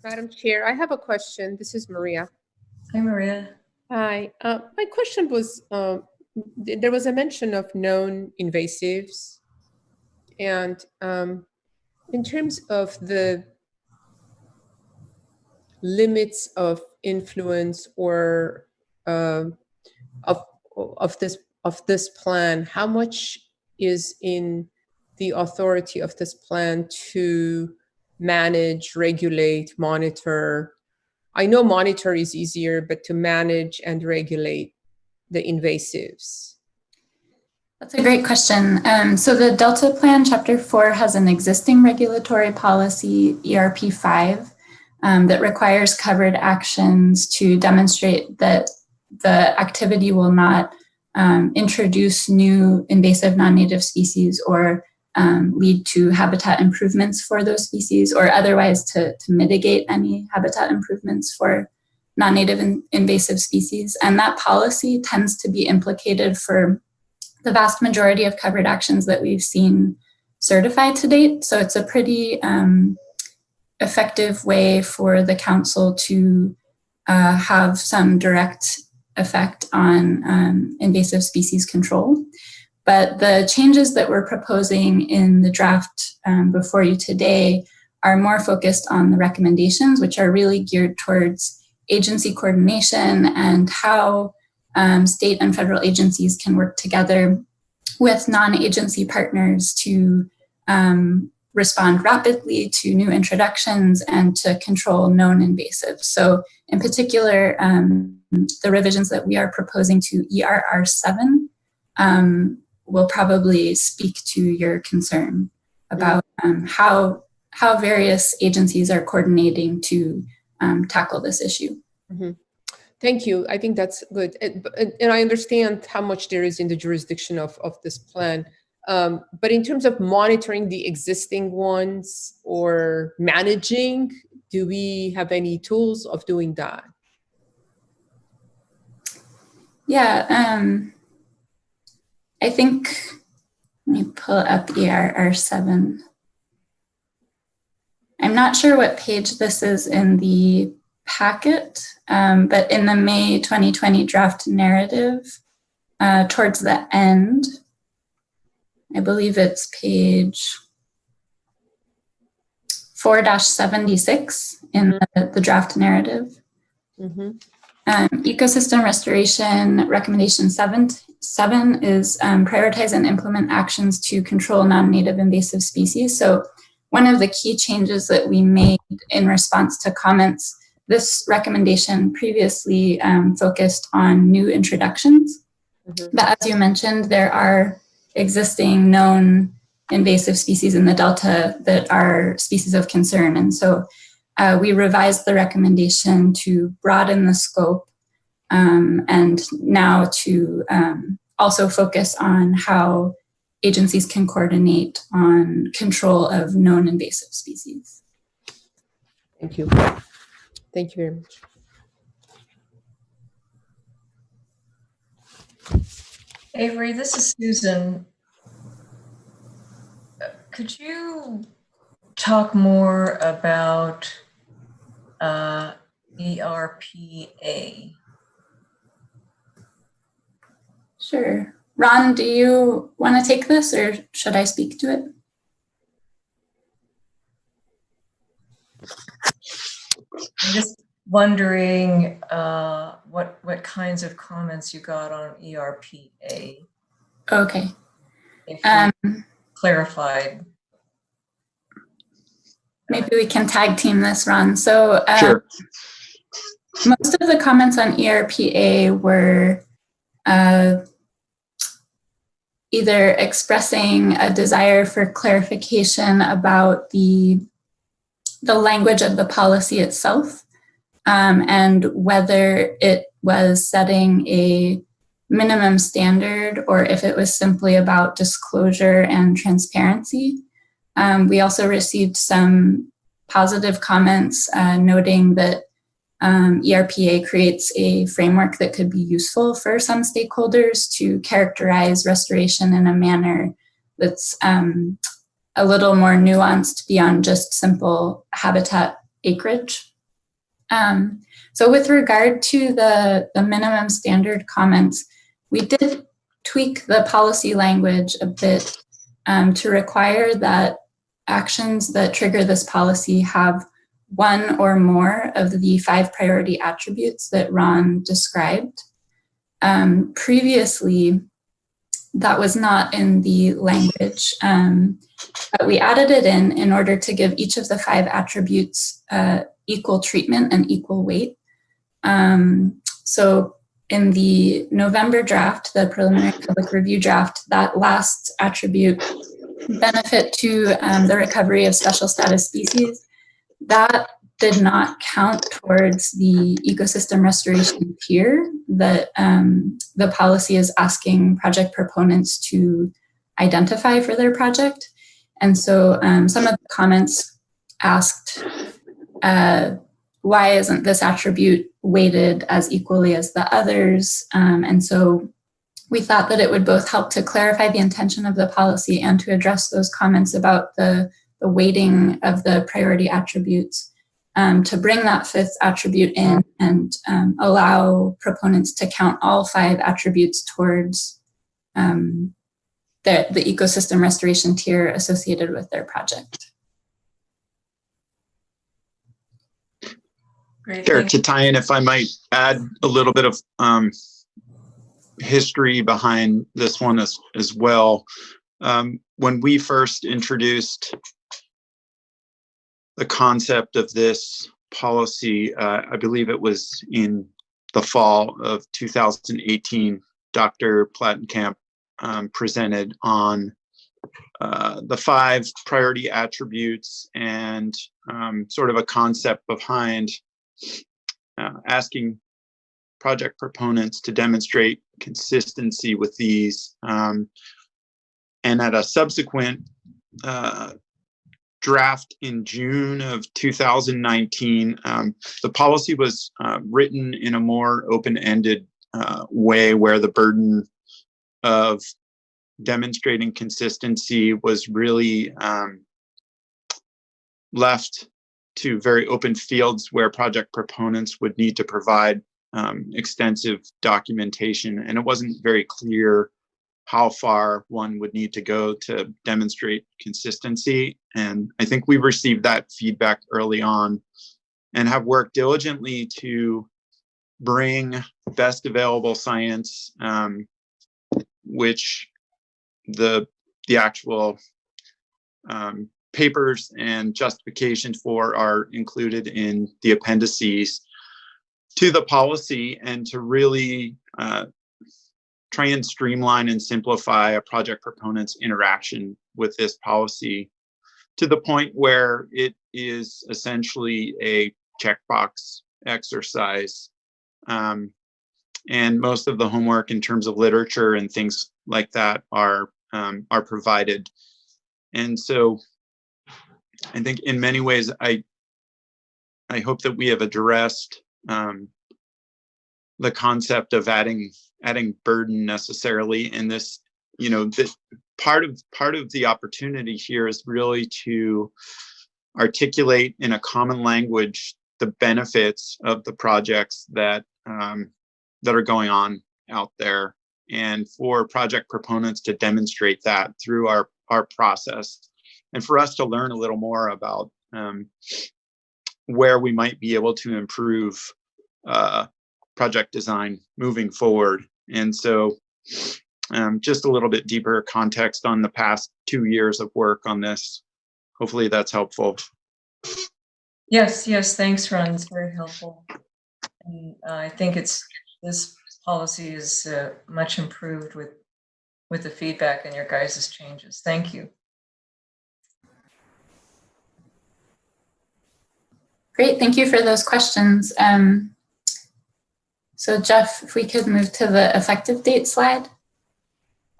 Madam Chair, I have a question. This is Maria. Hi, Maria. Hi. My question was, there was a mention of known invasives. And in terms of the limits of influence or of this plan, how much is in the authority of this plan to manage, regulate, monitor? I know monitor is easier, but to manage and regulate the invasives. That's a great question. So the Delta Plan Chapter 4 has an existing regulatory policy, ERP5, that requires covered actions to demonstrate that the activity will not introduce new invasive non-native species or lead to habitat improvements for those species, or otherwise to mitigate any habitat improvements for non-native invasive species. And that policy tends to be implicated for the vast majority of covered actions that we've seen certified to date. So it's a pretty effective way for the council to have some direct effect on invasive species control. But the changes that we're proposing in the draft before you today are more focused on the recommendations, which are really geared towards agency coordination and how state and federal agencies can work together with non-agency partners to respond rapidly to new introductions and to control known invasives. So in particular, the revisions that we are proposing to ERR7 will probably speak to your concern about how various agencies are coordinating to tackle this issue. Mm-hmm. Thank you. I think that's good. And I understand how much there is in the jurisdiction of this plan. But in terms of monitoring the existing ones or managing, do we have any tools of doing that? Yeah, I think, let me pull up ERR7. I'm not sure what page this is in the packet, but in the May 2020 draft narrative, towards the end, I believe it's page 4-76 in the draft narrative. Mm-hmm. Ecosystem restoration recommendation 7 is prioritize and implement actions to control non-native invasive species. So one of the key changes that we made in response to comments, this recommendation previously focused on new introductions. Mm-hmm. But as you mentioned, there are existing known invasive species in the Delta that are species of concern. And so we revised the recommendation to broaden the scope and now to also focus on how agencies can coordinate on control of known invasive species. Thank you. Thank you very much. Avery, this is Susan. Could you talk more about ERPA? Sure. Ron, do you want to take this or should I speak to it? wondering what kinds of comments you got on ERPA, Okay. if Um, we clarified. maybe we can tag team this, Ron. So Sure. most of the comments on ERPA were either expressing a desire for clarification about the language of the policy itself, and whether it was setting a minimum standard or if it was simply about disclosure and transparency. We also received some positive comments noting that ERPA creates a framework that could be useful for some stakeholders to characterize restoration in a manner that's a little more nuanced beyond just simple habitat acreage. So with regard to the minimum standard comments, we did tweak the policy language a bit to require that actions that trigger this policy have one or more of the 5 priority attributes that Ron described. Previously, that was not in the language, but we added it in order to give each of the 5 attributes equal treatment and equal weight. So in the November draft, the preliminary public review draft, that last attribute, benefit to the recovery of special status species, that did not count towards the ecosystem restoration tier that the policy is asking project proponents to identify for their project. And so some of the comments asked, why isn't this attribute weighted as equally as the others? And so we thought that it would both help to clarify the intention of the policy and to address those comments about the weighting of the priority attributes, to bring that 5th attribute in and allow proponents to count all 5 attributes towards the ecosystem restoration tier associated with their project. Great. Sure. To tie in, if I might add a little bit of history behind this one as well. When we first introduced the concept of this policy, I believe it was in the fall of 2018, Dr. Plattenkamp presented on the 5 priority attributes and sort of a concept behind asking project proponents to demonstrate consistency with these. And at a subsequent draft in June of 2019, the policy was written in a more open-ended way where the burden of demonstrating consistency was really left to very open fields where project proponents would need to provide extensive documentation. And it wasn't very clear how far one would need to go to demonstrate consistency. And I think we received that feedback early on and have worked diligently to bring best available science, which the actual papers and justifications for are included in the appendices to the policy, and to really try and streamline and simplify a project proponent's interaction with this policy to the point where it is essentially a checkbox exercise. And most of the homework in terms of literature and things like that are provided. And so I think in many ways, I hope that we have addressed the concept of adding burden necessarily in this. You know, that part of the opportunity here is really to articulate in a common language the benefits of the projects that are going on out there, and for project proponents to demonstrate that through our process, and for us to learn a little more about where we might be able to improve project design moving forward. And so just a little bit deeper context on the past 2 years of work on this. Hopefully that's helpful. Yes, thanks, Ron. It's very helpful. And I think this policy is much improved with the feedback and your guys' changes. Thank you. Great, thank you for those questions. So Jeff, if we could move to the effective date slide.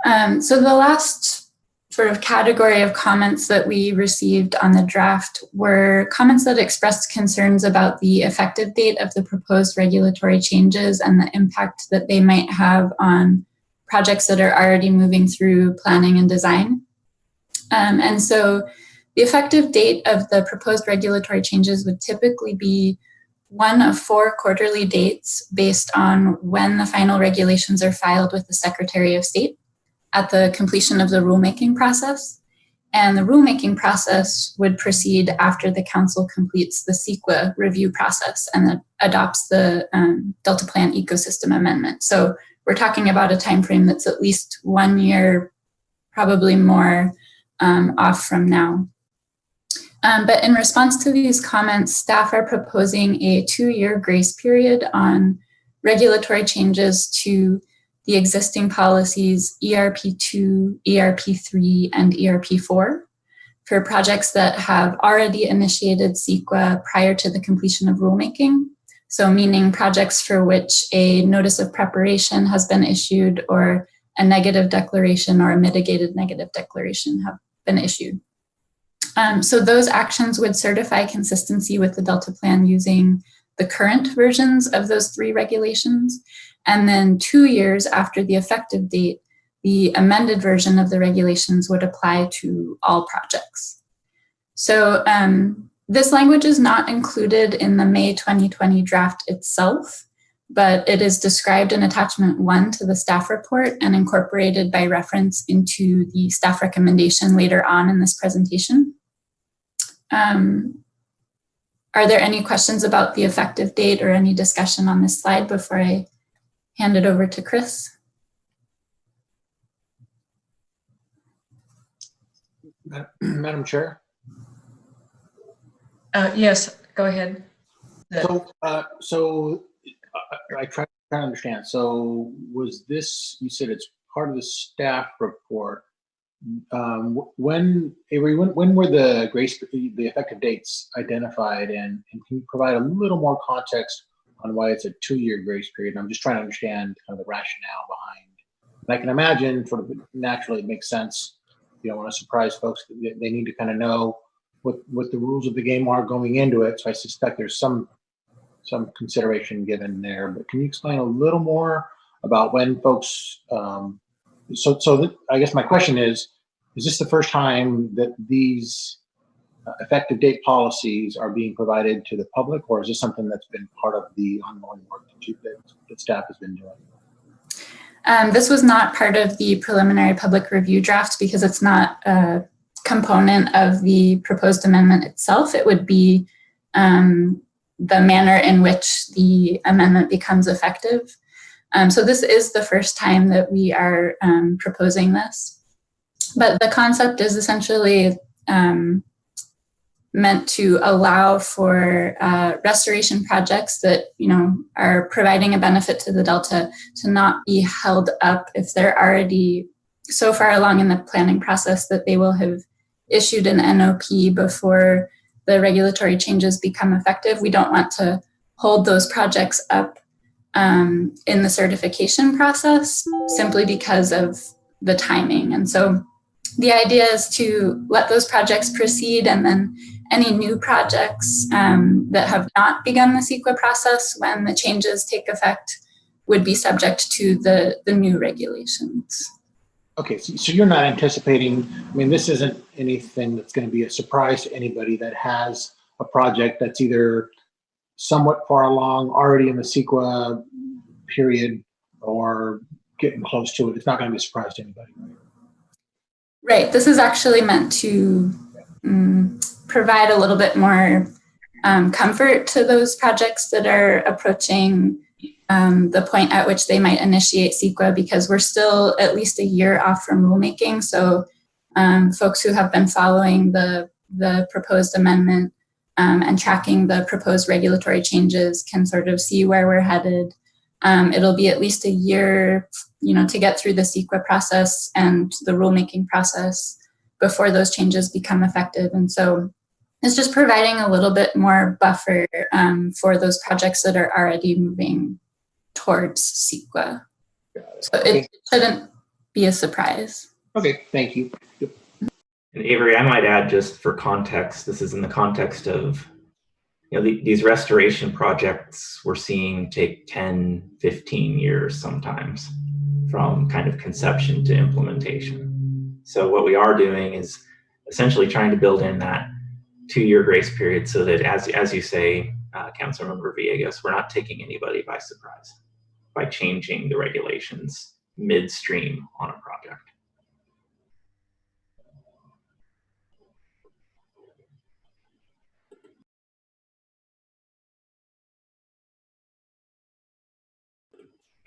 So the last sort of category of comments that we received on the draft were comments that expressed concerns about the effective date of the proposed regulatory changes and the impact that they might have on projects that are already moving through planning and design. And so the effective date of the proposed regulatory changes would typically be one of 4 quarterly dates based on when the final regulations are filed with the Secretary of State at the completion of the rulemaking process. And the rulemaking process would proceed after the council completes the CEQA review process and adopts the Delta Plan Ecosystem Amendment. So we're talking about a time frame that's at least 1 year, probably more, off from now. But in response to these comments, staff are proposing a 2-year grace period on regulatory changes to the existing policies ERP2, ERP3, and ERP4 for projects that have already initiated CEQA prior to the completion of rulemaking. So meaning projects for which a notice of preparation has been issued or a negative declaration or a mitigated negative declaration have been issued. So those actions would certify consistency with the Delta Plan using the current versions of those 3 regulations. And then 2 years after the effective date, the amended version of the regulations would apply to all projects. So this language is not included in the May 2020 draft itself, but it is described in attachment 1 to the staff report and incorporated by reference into the staff recommendation later on in this presentation. Are there any questions about the effective date or any discussion on this slide before I hand it over to Chris? Madam Chair? Yes, go ahead. So I try to understand. So was this, you said it's part of the staff report. When were the effective dates identified, and can you provide a little more context on why it's a 2-year grace period? I'm just trying to understand kind of the rationale behind. And I can imagine sort of naturally it makes sense. You don't want to surprise folks. They need to kind of know what the rules of the game are going into it. So I suspect there's some consideration given there. But can you explain a little more about when folks? I guess my question is this the first time that these effective date policies are being provided to the public, or is this something that's been part of the ongoing work that staff has been doing? This was not part of the preliminary public review draft because it's not a component of the proposed amendment itself. It would be the manner in which the amendment becomes effective. So this is the first time that we are proposing this. But the concept is essentially meant to allow for restoration projects that, are providing a benefit to the Delta to not be held up if they're already so far along in the planning process that they will have issued an NOP before the regulatory changes become effective. We don't want to hold those projects up in the certification process simply because of the timing. And so the idea is to let those projects proceed, and then any new projects that have not begun the CEQA process when the changes take effect would be subject to the new regulations. Okay, so you're not anticipating, this isn't anything that's going to be a surprise to anybody that has a project that's either somewhat far along, already in the CEQA period, or getting close to it. It's not going to be a surprise to anybody. Right. This is actually meant to provide a little bit more comfort to those projects that are approaching the point at which they might initiate CEQA, because we're still at least a year off from rulemaking. So folks who have been following the proposed amendment and tracking the proposed regulatory changes can sort of see where we're headed. It'll be at least a year, to get through the CEQA process and the rulemaking process before those changes become effective. And so it's just providing a little bit more buffer for those projects that are already moving towards CEQA. So it shouldn't be a surprise. Okay, thank you. Yep. And Avery, I might add, just for context, this is in the context of, these restoration projects we're seeing take 10, 15 years sometimes from kind of conception to implementation. So what we are doing is essentially trying to build in that 2-year grace period so that, as you say, Councilmember Villegas, we're not taking anybody by surprise by changing the regulations midstream on a project.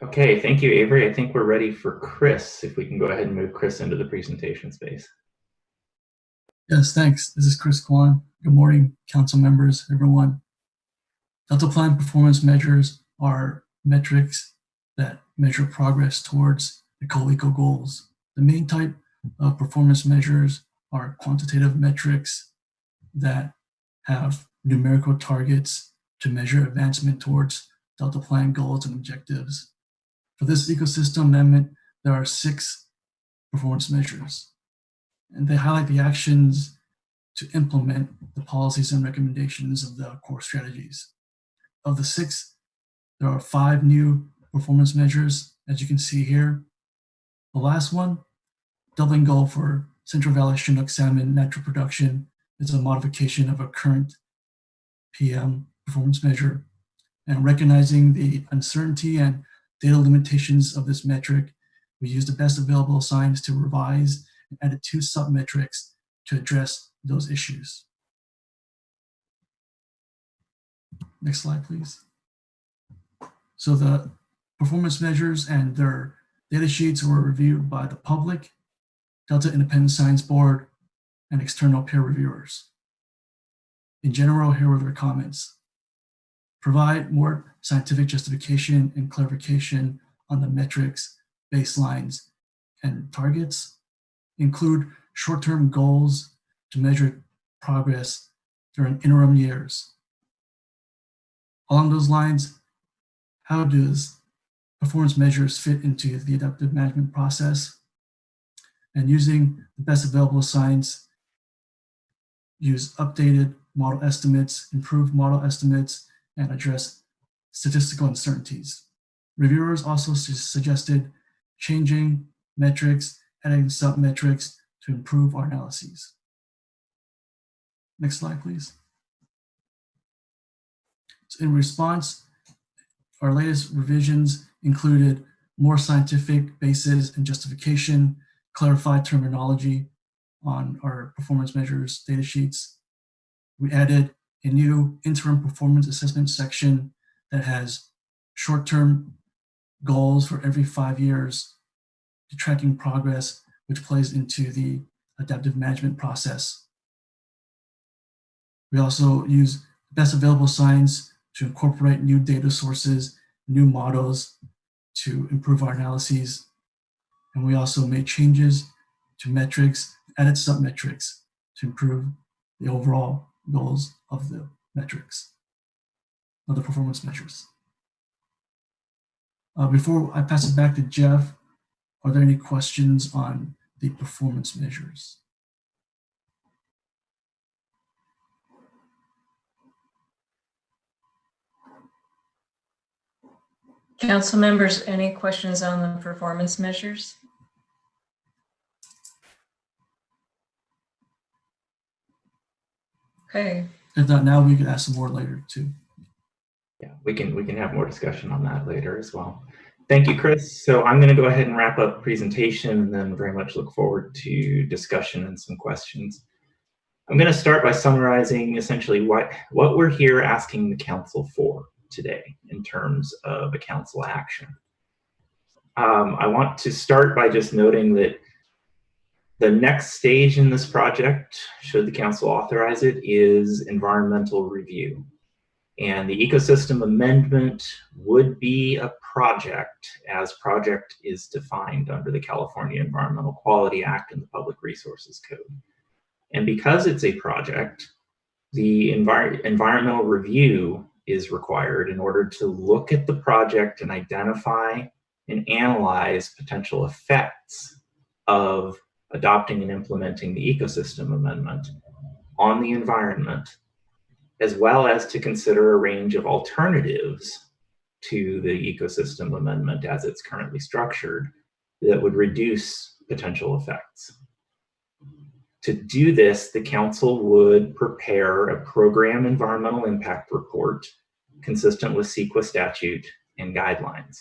Okay, thank you, Avery. I think we're ready for Chris. If we can go ahead and move Chris into the presentation space. Yes, thanks. This is Chris Kwan. Good morning, council members, everyone. Delta Plan performance measures are metrics that measure progress towards the CEQA goals. The main type of performance measures are quantitative metrics that have numerical targets to measure advancement towards Delta Plan goals and objectives. For this ecosystem amendment, there are 6 performance measures, and they highlight the actions to implement the policies and recommendations of the core strategies. Of the 6, there are 5 new performance measures, as you can see here. The last one, doubling goal for Central Valley Chinook salmon natural production, is a modification of a current PM performance measure. And recognizing the uncertainty and data limitations of this metric, we used the best available science to revise and added 2 sub-metrics to address those issues. Next slide, please. So the performance measures and their data sheets were reviewed by the public, Delta Independent Science Board, and external peer reviewers. In general, here were their comments. Provide more scientific justification and clarification on the metrics, baselines, and targets. Include short-term goals to measure progress during interim years. Along those lines, how does performance measures fit into the adaptive management process? And using the best available science, use updated model estimates, improved model estimates, and address statistical uncertainties. Reviewers also suggested changing metrics, adding sub-metrics to improve our analyses. Next slide, please. So in response, our latest revisions included more scientific basis and justification, clarified terminology on our performance measures data sheets. We added a new interim performance assessment section that has short-term goals for every 5 years to tracking progress, which plays into the adaptive management process. We also use best available science to incorporate new data sources, new models to improve our analyses. And we also made changes to metrics, added sub-metrics to improve the overall goals of the metrics, of the performance measures. Before I pass it back to Jeff, are there any questions on the performance measures? Council members, any questions on the performance measures? Okay. If not now, we could ask some more later too. Yeah, we can have more discussion on that later as well. Thank you, Chris. So I'm going to go ahead and wrap up the presentation and then very much look forward to discussion and some questions. I'm going to start by summarizing essentially what we're here asking the council for today in terms of a council action. I want to start by just noting that the next stage in this project, should the council authorize it, is environmental review. And the ecosystem amendment would be a project, as project is defined under the California Environmental Quality Act and the Public Resources Code. And because it's a project, the environmental review is required in order to look at the project and identify and analyze potential effects of adopting and implementing the ecosystem amendment on the environment, as well as to consider a range of alternatives to the ecosystem amendment as it's currently structured that would reduce potential effects. To do this, the council would prepare a program environmental impact report consistent with CEQA statute and guidelines.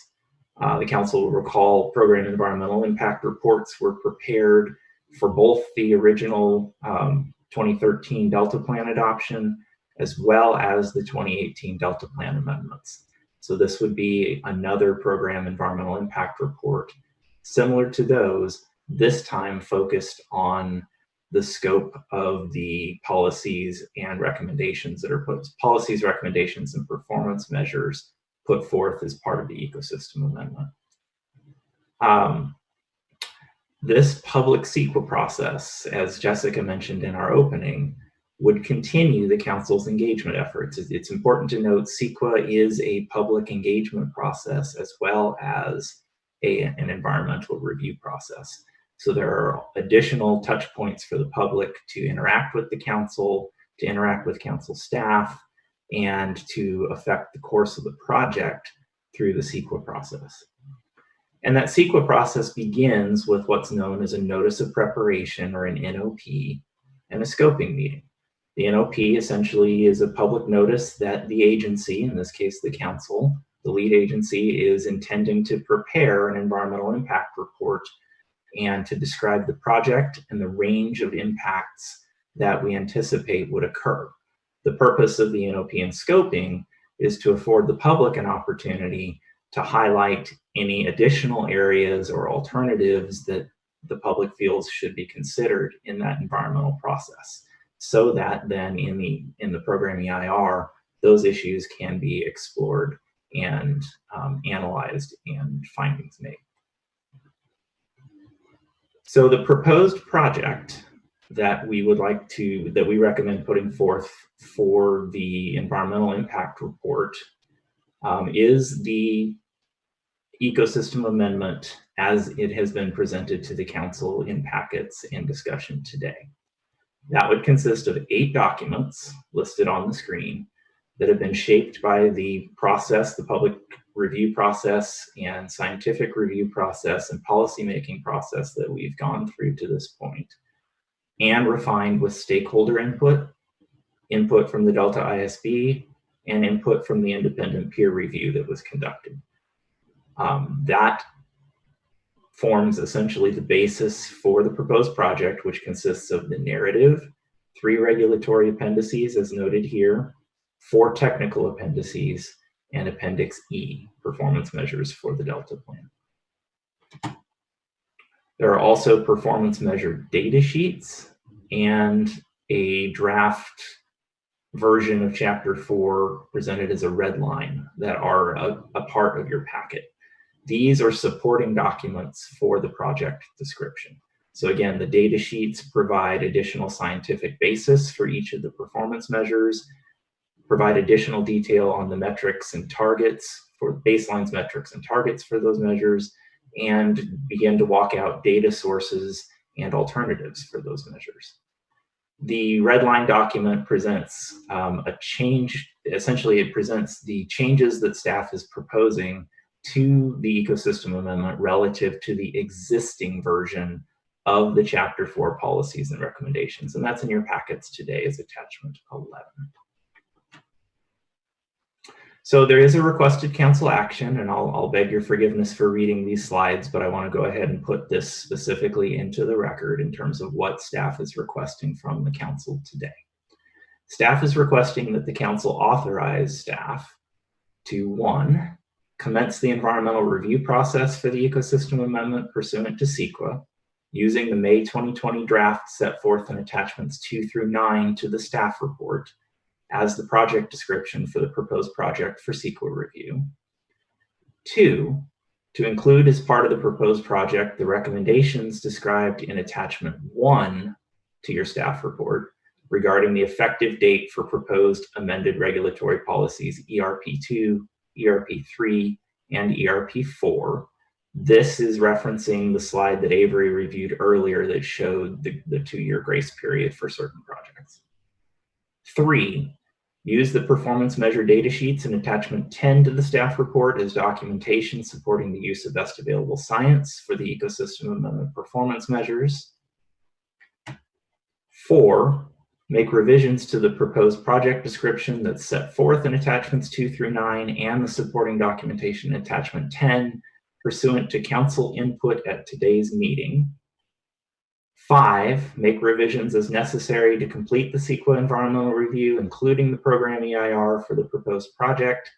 The council will recall program environmental impact reports were prepared for both the original 2013 Delta Plan adoption as well as the 2018 Delta Plan amendments. So this would be another program environmental impact report similar to those, this time focused on the scope of the policies and recommendations that are policies, recommendations, and performance measures put forth as part of the ecosystem amendment. This public CEQA process, as Jessica mentioned in our opening, would continue the council's engagement efforts. It's important to note CEQA is a public engagement process as well as an environmental review process. So there are additional touch points for the public to interact with the council, to interact with council staff, and to affect the course of the project through the CEQA process. And that CEQA process begins with what's known as a notice of preparation, or an NOP, and a scoping meeting. The NOP essentially is a public notice that the agency, in this case the council, the lead agency, is intending to prepare an environmental impact report and to describe the project and the range of impacts that we anticipate would occur. The purpose of the NOP and scoping is to afford the public an opportunity to highlight any additional areas or alternatives that the public feels should be considered in that environmental process, so that then in the program EIR, those issues can be explored and analyzed and findings made. So the proposed project that we recommend putting forth for the environmental impact report is the ecosystem amendment as it has been presented to the council in packets and discussion today. That would consist of 8 documents listed on the screen that have been shaped by the process, the public review process and scientific review process and policymaking process that we've gone through to this point, and refined with stakeholder input from the Delta ISB, and input from the independent peer review that was conducted. That forms essentially the basis for the proposed project, which consists of the narrative, 3 regulatory appendices as noted here, 4 technical appendices, and Appendix E, performance measures for the Delta Plan. There are also performance measure data sheets and a draft version of Chapter 4 presented as a red line that are a part of your packet. These are supporting documents for the project description. So again, the data sheets provide additional scientific basis for each of the performance measures, provide additional detail on the metrics and targets for baselines, metrics and targets for those measures, and begin to walk out data sources and alternatives for those measures. The Redline document presents a change. Essentially, it presents the changes that staff is proposing to the ecosystem amendment relative to the existing version of the Chapter 4 policies and recommendations. And that's in your packets today as attachment 11. So there is a requested council action, and I'll beg your forgiveness for reading these slides, but I want to go ahead and put this specifically into the record in terms of what staff is requesting from the council today. Staff is requesting that the council authorize staff to, 1, commence the environmental review process for the ecosystem amendment pursuant to CEQA, using the May 2020 draft set forth in attachments 2 through 9 to the staff report as the project description for the proposed project for CEQA review. 2, to include as part of the proposed project the recommendations described in attachment 1 to your staff report regarding the effective date for proposed amended regulatory policies ERP2, ERP3, and ERP4. This is referencing the slide that Avery reviewed earlier that showed the 2-year grace period for certain projects. 3, use the performance measure data sheets in attachment 10 to the staff report as documentation supporting the use of best available science for the ecosystem amendment performance measures. 4, make revisions to the proposed project description that's set forth in attachments 2 through 9 and the supporting documentation in attachment 10 pursuant to council input at today's meeting. 5, make revisions as necessary to complete the CEQA environmental review, including the program EIR for the proposed project.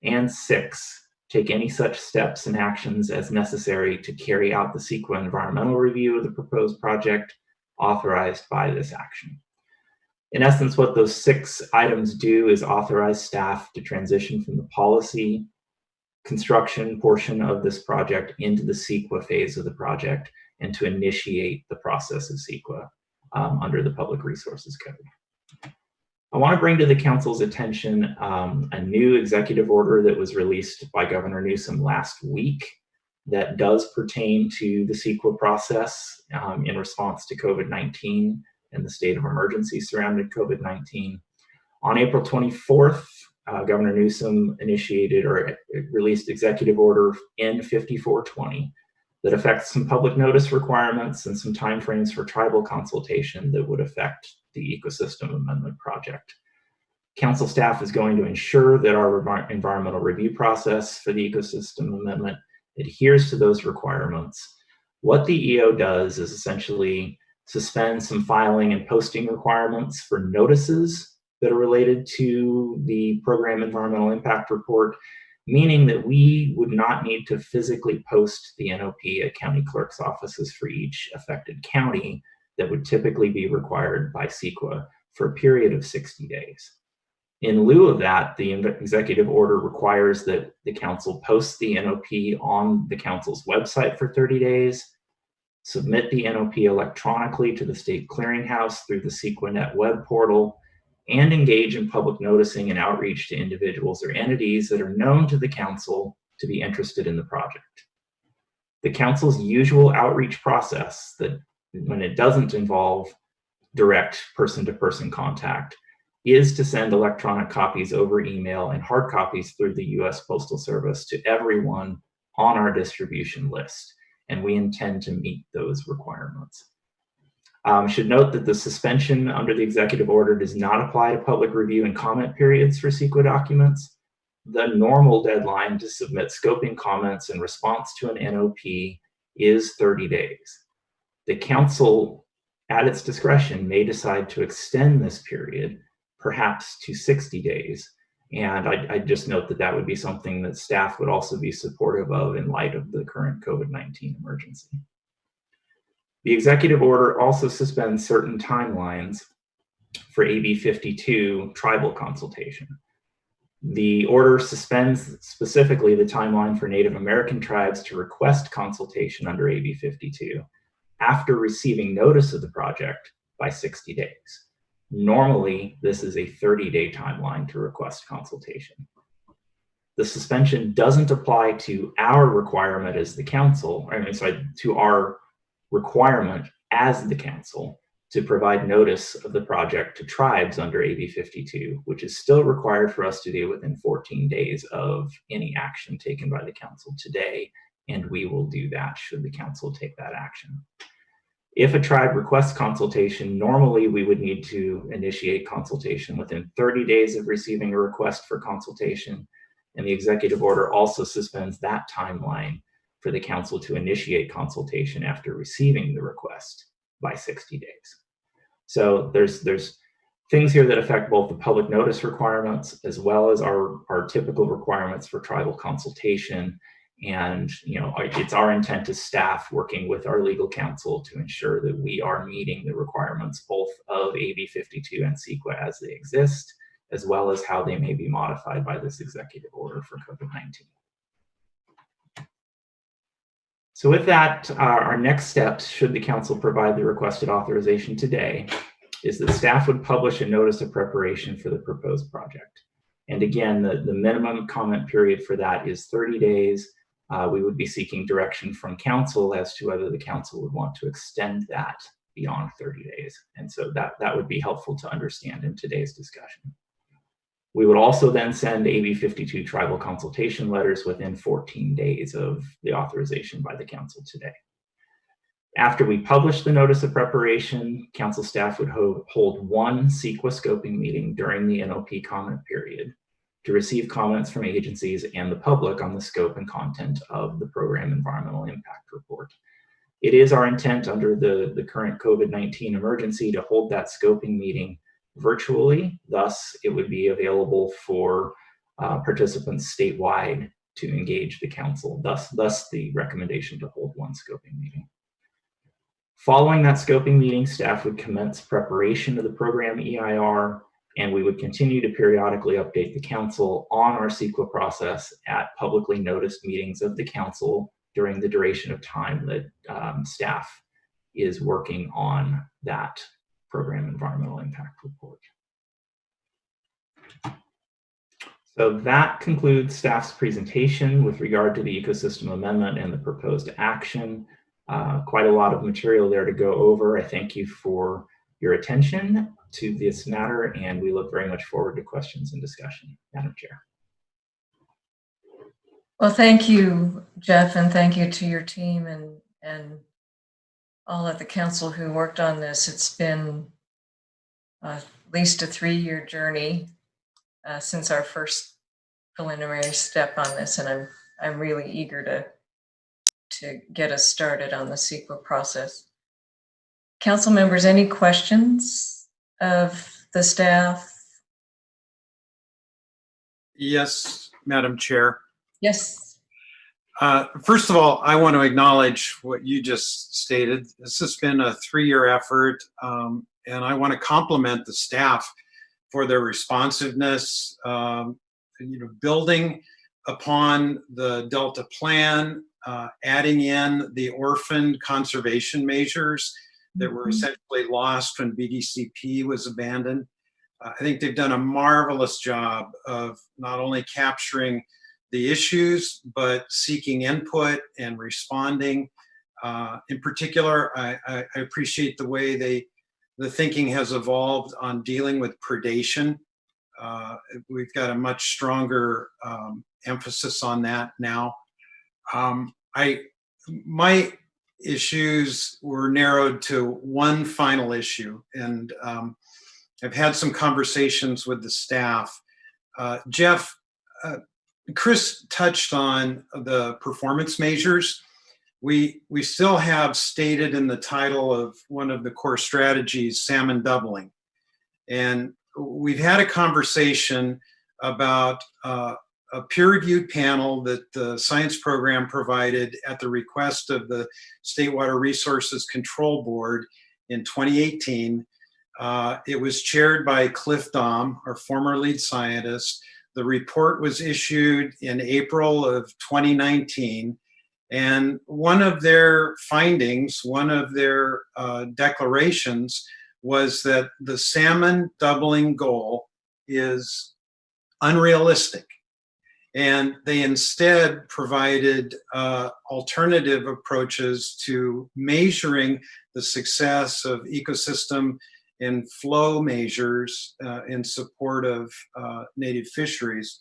And 6, take any such steps and actions as necessary to carry out the CEQA environmental review of the proposed project authorized by this action. In essence, what those 6 items do is authorize staff to transition from the policy construction portion of this project into the CEQA phase of the project and to initiate the process of CEQA under the Public Resources Code. I want to bring to the council's attention a new executive order that was released by Governor Newsom last week that does pertain to the CEQA process in response to COVID-19 and the state of emergency surrounding COVID-19. On April 24th, Governor Newsom initiated or released Executive Order N5420 that affects some public notice requirements and some timeframes for tribal consultation that would affect the ecosystem amendment project. Council staff is going to ensure that our environmental review process for the ecosystem amendment adheres to those requirements. What the EO does is essentially suspend some filing and posting requirements for notices that are related to the program environmental impact report, meaning that we would not need to physically post the NOP at county clerk's offices for each affected county that would typically be required by CEQA for a period of 60 days. In lieu of that, the executive order requires that the council post the NOP on the council's website for 30 days, submit the NOP electronically to the state clearinghouse through the CEQA.net web portal, and engage in public noticing and outreach to individuals or entities that are known to the council to be interested in the project. The council's usual outreach process, that when it doesn't involve direct person-to-person contact, is to send electronic copies over email and hard copies through the U.S. Postal Service to everyone on our distribution list, and we intend to meet those requirements. Should note that the suspension under the executive order does not apply to public review and comment periods for CEQA documents. The normal deadline to submit scoping comments in response to an NOP is 30 days. The council, at its discretion, may decide to extend this period, perhaps to 60 days. And I just note that that would be something that staff would also be supportive of in light of the current COVID-19 emergency. The executive order also suspends certain timelines for AB 52 tribal consultation. The order suspends specifically the timeline for Native American tribes to request consultation under AB 52 after receiving notice of the project by 60 days. Normally, this is a 30-day timeline to request consultation. The suspension doesn't apply to our requirement as the council, to our requirement as the council to provide notice of the project to tribes under AB 52, which is still required for us to do within 14 days of any action taken by the council today, and we will do that should the council take that action. If a tribe requests consultation, normally we would need to initiate consultation within 30 days of receiving a request for consultation, and the executive order also suspends that timeline for the council to initiate consultation after receiving the request by 60 days. So there's things here that affect both the public notice requirements as well as our typical requirements for tribal consultation. And it's our intent as staff working with our legal counsel to ensure that we are meeting the requirements both of AB 52 and CEQA as they exist, as well as how they may be modified by this executive order for COVID-19. So with that, our next steps, should the council provide the requested authorization today, is that staff would publish a notice of preparation for the proposed project. And again, the minimum comment period for that is 30 days. We would be seeking direction from council as to whether the council would want to extend that beyond 30 days. And so that would be helpful to understand in today's discussion. We would also then send AB 52 tribal consultation letters within 14 days of the authorization by the council today. After we publish the notice of preparation, council staff would hold one CEQA scoping meeting during the NOP comment period to receive comments from agencies and the public on the scope and content of the program environmental impact report. It is our intent under the current COVID-19 emergency to hold that scoping meeting virtually. Thus, it would be available for participants statewide to engage the council. Thus the recommendation to hold one scoping meeting. Following that scoping meeting, staff would commence preparation of the program EIR, and we would continue to periodically update the council on our CEQA process at publicly noticed meetings of the council during the duration of time that staff is working on that program environmental impact report. So that concludes staff's presentation with regard to the ecosystem amendment and the proposed action. Quite a lot of material there to go over. I thank you for your attention to this matter, and we look very much forward to questions and discussion. Madam Chair. Well, thank you, Jeff, and thank you to your team and all of the council who worked on this. It's been at least a 3-year journey since our first preliminary step on this, and I'm really eager to get us started on the CEQA process. Council members, any questions of the staff? Yes, Madam Chair. Yes. First of all, I want to acknowledge what you just stated. This has been a 3-year effort, and I want to compliment the staff for their responsiveness, building upon the Delta plan, adding in the orphaned conservation measures that were essentially lost when BDCP was abandoned. I think they've done a marvelous job of not only capturing the issues, but seeking input and responding. In particular, I appreciate the way the thinking has evolved on dealing with predation. We've got a much stronger emphasis on that now. My issues were narrowed to one final issue, and I've had some conversations with the staff. Jeff, Chris touched on the performance measures. We still have stated in the title of one of the core strategies, salmon doubling. And we've had a conversation about a peer-reviewed panel that the science program provided at the request of the State Water Resources Control Board in 2018. It was chaired by Cliff Dahm, our former lead scientist. The report was issued in April of 2019. And one of their findings, one of their declarations was that the salmon doubling goal is unrealistic. And they instead provided alternative approaches to measuring the success of ecosystem and flow measures in support of native fisheries.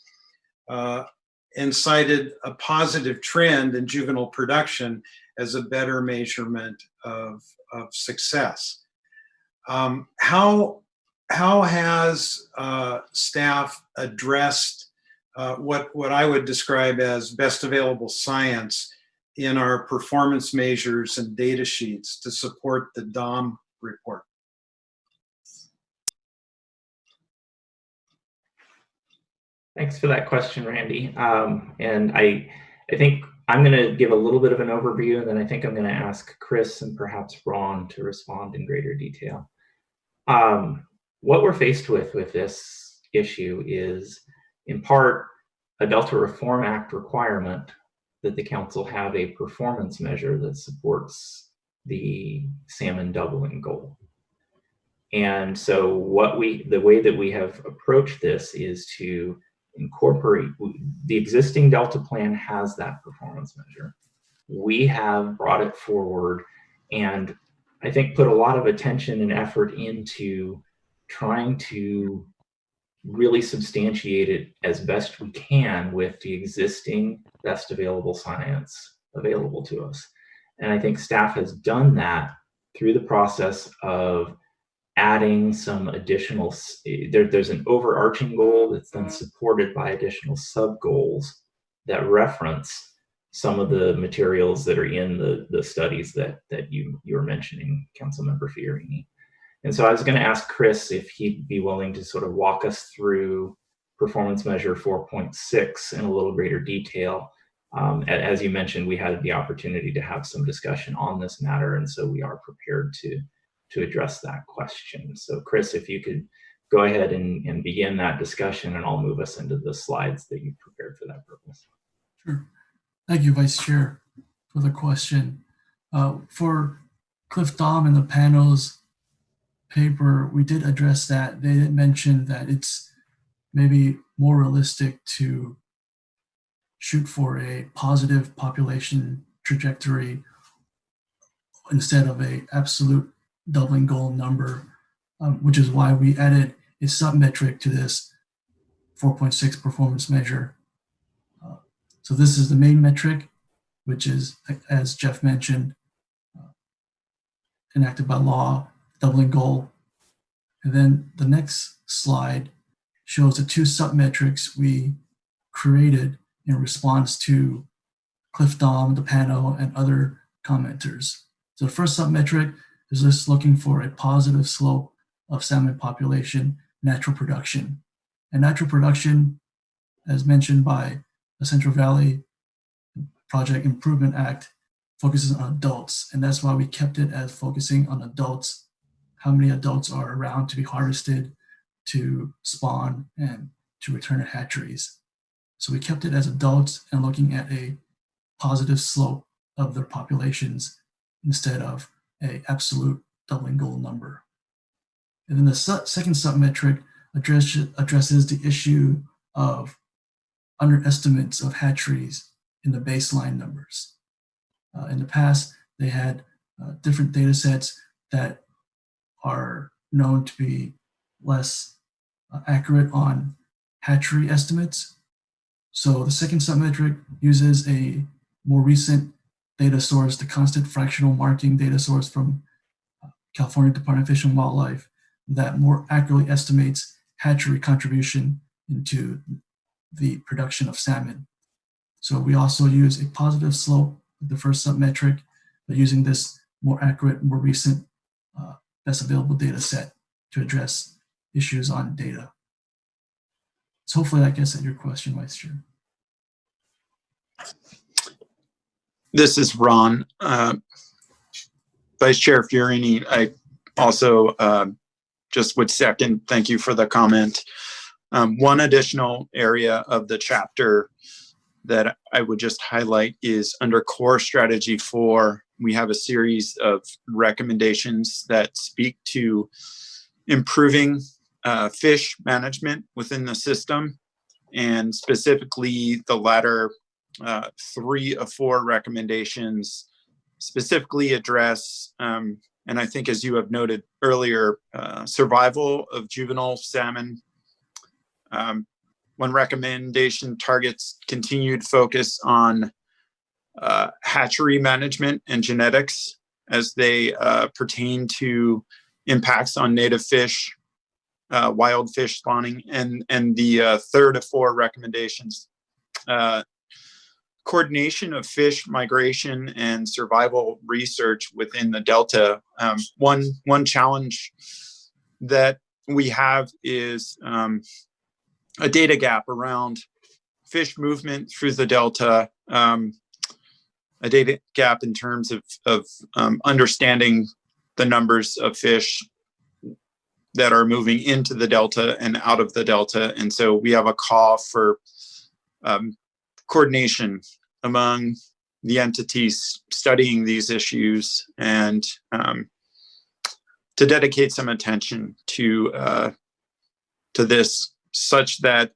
and cited a positive trend in juvenile production as a better measurement of success. How has staff addressed what I would describe as best available science in our performance measures and data sheets to support the DOM report? Thanks for that question, Randy. And I think I'm going to give a little bit of an overview, and then I think I'm going to ask Chris and perhaps Ron to respond in greater detail. What we're faced with this issue is, in part, a Delta Reform Act requirement that the council have a performance measure that supports the salmon doubling goal. And so the way that we have approached this is to incorporate, the existing Delta plan has that performance measure. We have brought it forward and I think put a lot of attention and effort into trying to really substantiate it as best we can with the existing best available science available to us. And I think staff has done that through the process of adding some additional, there's an overarching goal that's then supported by additional sub goals that reference some of the materials that are in the studies that you were mentioning, Councilmember Fiorini. And so I was going to ask Chris if he'd be willing to sort of walk us through performance measure 4.6 in a little greater detail. As you mentioned, we had the opportunity to have some discussion on this matter, and so we are prepared to address that question. So Chris, if you could go ahead and begin that discussion, and I'll move us into the slides that you've prepared for that purpose. Sure. Thank you, Vice Chair, for the question. For Cliff Dom and the panel's paper, we did address that. They did mention that it's maybe more realistic to shoot for a positive population trajectory instead of a absolute doubling goal number, which is why we added a sub-metric to this 4.6 performance measure. So this is the main metric, which is, as Jeff mentioned, enacted by law, doubling goal. And then the next slide shows the two sub-metrics we created in response to Cliff Dom, the panel, and other commenters. So the first sub-metric is just looking for a positive slope of salmon population natural production. And natural production, as mentioned by the Central Valley Project Improvement Act, focuses on adults. And that's why we kept it as focusing on adults, how many adults are around to be harvested, to spawn, and to return to hatcheries. So we kept it as adults and looking at a positive slope of their populations instead of an absolute doubling goal number. And then the second sub-metric addresses the issue of underestimates of hatcheries in the baseline numbers. In the past, they had different data sets that are known to be less accurate on hatchery estimates. So the second sub-metric uses a more recent data source, the constant fractional marking data source from California Department of Fish and Wildlife, that more accurately estimates hatchery contribution into the production of salmon. So we also use a positive slope with the first sub-metric, but using this more accurate, more recent, best available data set to address issues on data. So hopefully that gets at your question, Vice Chair. This is Ron. Vice Chair Fiorini, I also just would second, thank you for the comment. One additional area of the chapter that I would just highlight is under Core Strategy 4, we have a series of recommendations that speak to improving fish management within the system, and specifically the latter 3 of 4 recommendations specifically address, and I think as you have noted earlier, survival of juvenile salmon, one recommendation targets continued focus on hatchery management and genetics as they pertain to impacts on native fish, wild fish spawning, and the third of four recommendations, coordination of fish migration and survival research within the Delta. One challenge that we have is a data gap around fish movement through the Delta, a data gap in terms of understanding the numbers of fish that are moving into the Delta and out of the Delta. And so we have a call for coordination among the entities studying these issues and to dedicate some attention to this, such that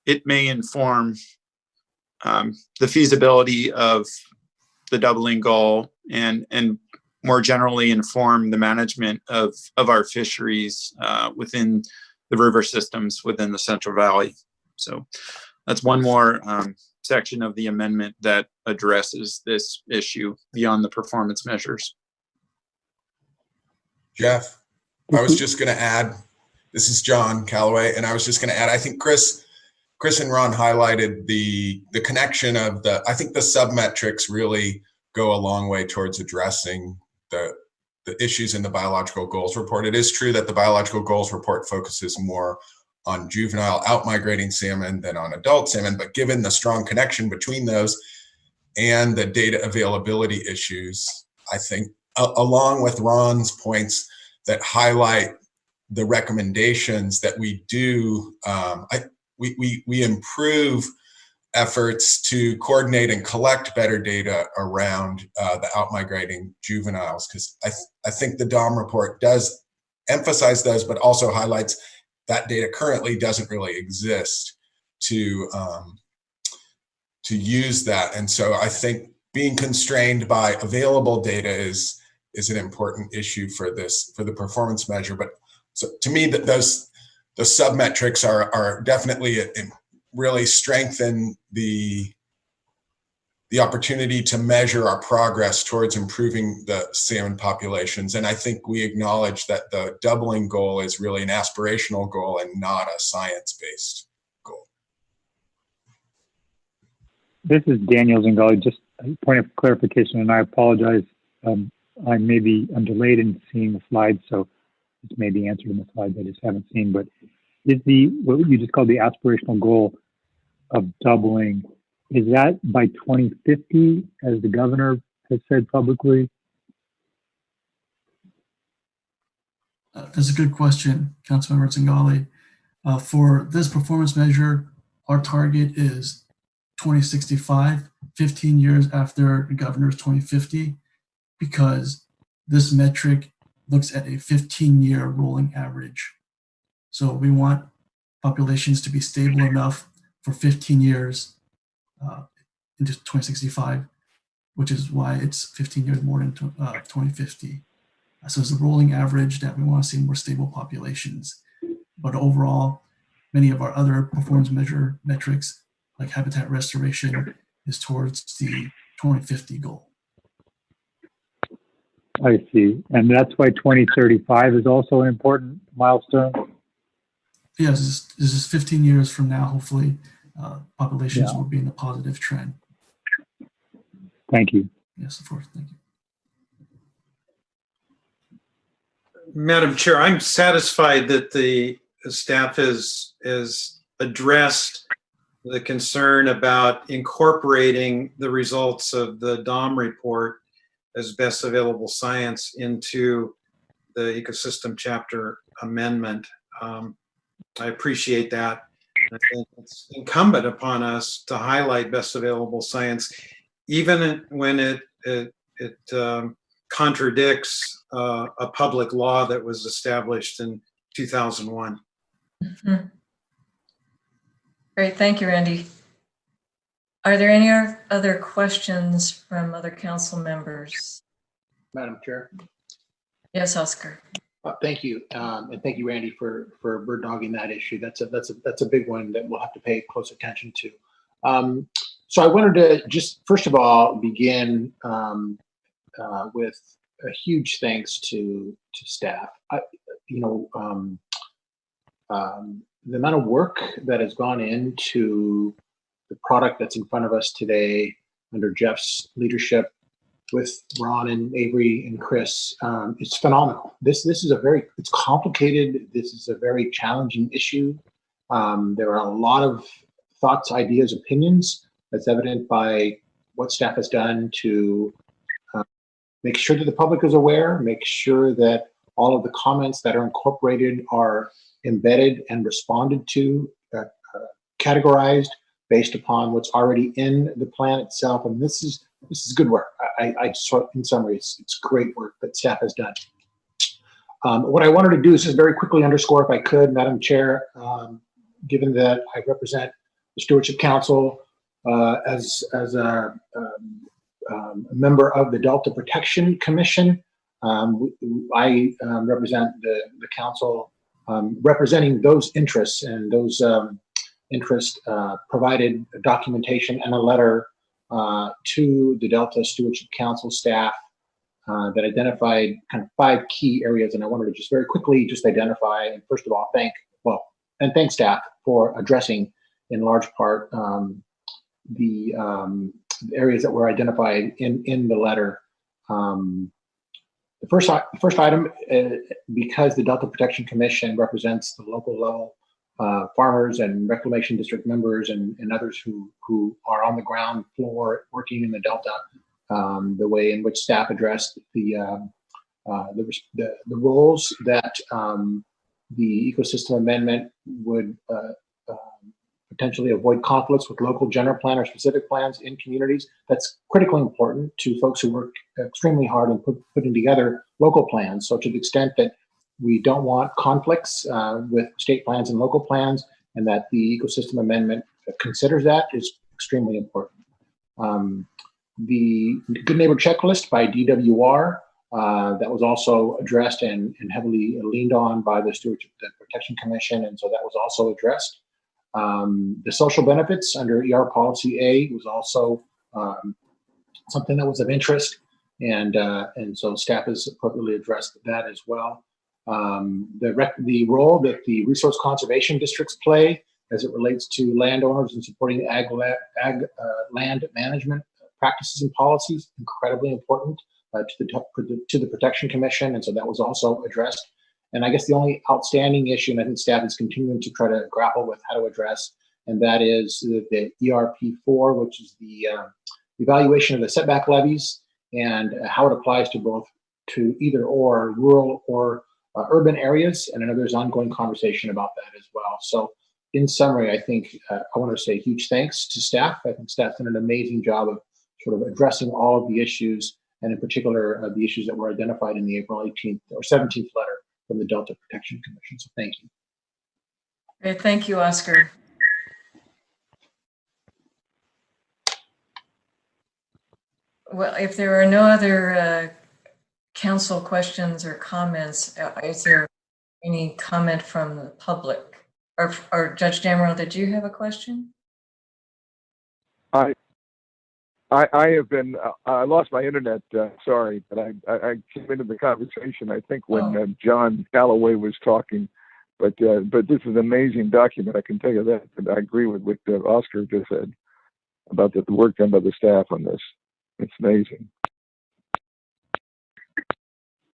it may inform the feasibility of the doubling goal and more generally inform the management of our fisheries within the river systems within the Central Valley. So that's one more section of the amendment that addresses this issue beyond the performance measures. Jeff, I was just going to add, this is John Calloway, and I was just going to add, I think Chris and Ron highlighted the connection of I think the submetrics really go a long way towards addressing the issues in the biological goals report. It is true that the biological goals report focuses more on juvenile out-migrating salmon than on adult salmon, but given the strong connection between those and the data availability issues, I think along with Ron's points that highlight the recommendations that we do, we improve efforts to coordinate and collect better data around the out-migrating juveniles, because I think the DOM report does emphasize those, but also highlights that data currently doesn't really exist to use that. And so I think being constrained by available data is an important issue for the performance measure. But so to me, that the submetrics are definitely really strengthen the opportunity to measure our progress towards improving the salmon populations. And I think we acknowledge that the doubling goal is really an aspirational goal and not a science-based goal. This is Daniel Zingali. Just a point of clarification, and I apologize. I'm delayed in seeing the slides, so this may be answered in the slides I just haven't seen. But is what you just called the aspirational goal of doubling, is that by 2050, as the governor has said publicly? That's a good question, Councilmember Zingali. For this performance measure, our target is 2065, 15 years after the governor's 2050, because this metric looks at a 15-year rolling average. So we want populations to be stable enough for 15 years into 2065, which is why it's 15 years more than 2050. So it's a rolling average that we want to see more stable populations. But overall, many of our other performance metrics, like habitat restoration, is towards the 2050 goal. I see. And that's why 2035 is also an important milestone? Yes, this is 15 years from now, hopefully, populations will be in a positive trend. Thank you. Yes, of course. Thank you. Madam Chair, I'm satisfied that the staff has addressed the concern about incorporating the results of the DOM report as best available science into the ecosystem chapter amendment. I appreciate that. I think it's incumbent upon us to highlight best available science, even when it contradicts a public law that was established in 2001. Mm-hmm. Great, thank you, Randy. Are there any other questions from other council members? Madam Chair. Yes, Oscar. Thank you, and thank you, Randy, for bird dogging that issue. That's a big one that we'll have to pay close attention to. So I wanted to just first of all begin with a huge thanks to staff. The amount of work that has gone into the product that's in front of us today under Jeff's leadership with Ron and Avery and Chris, it's phenomenal. This is it's complicated. This is a very challenging issue. There are a lot of thoughts, ideas, opinions. That's evident by what staff has done to make sure that the public is aware, make sure that all of the comments that are incorporated are embedded and responded to, categorized based upon what's already in the plan itself. And this is good work. In summary, it's great work that staff has done. What I wanted to do is just very quickly underscore, if I could, Madam Chair, given that I represent the Stewardship Council as a member of the Delta Protection Commission. I represent the council representing those interests, and those interests provided documentation and a letter to the Delta Stewardship Council staff that identified kind of 5 key areas. And I wanted to just very quickly just identify, and first of all, thank staff for addressing in large part the areas that were identified in the letter. The first item, because the Delta Protection Commission represents the local level farmers and reclamation district members and others who are on the ground floor working in the Delta, the way in which staff addressed the roles that the ecosystem amendment would potentially avoid conflicts with local general plan or specific plans in communities. That's critically important to folks who work extremely hard on putting together local plans. So to the extent that we don't want conflicts with state plans and local plans, and that the ecosystem amendment considers that, is extremely important. The Good Neighbor Checklist by DWR, that was also addressed and heavily leaned on by the Stewardship Protection Commission, and so that was also addressed. The social benefits under ER Policy A was also something that was of interest, and so staff has appropriately addressed that as well. The role that the resource conservation districts play as it relates to landowners and supporting ag land management practices and policies, incredibly important to the Protection Commission, and so that was also addressed. And I guess the only outstanding issue, and I think staff is continuing to try to grapple with how to address, and that is the ERP4, which is the evaluation of the setback levies and how it applies to either or rural or urban areas. And I know there's ongoing conversation about that as well. So in summary, I think I want to say huge thanks to staff. I think staff's done an amazing job of sort of addressing all of the issues, and in particular, the issues that were identified in the April 18th or 17th letter from the Delta Protection Commission. So thank you. Great, thank you, Oscar. Well, if there are no other council questions or comments, is there any comment from the public? Or Judge Damrell, did you have a question? I have been, I lost my internet, sorry, but I came into the conversation, I think, when John Calloway was talking, but this is an amazing document, I can tell you that. And I agree with what Oscar just said about the work done by the staff on this. It's amazing.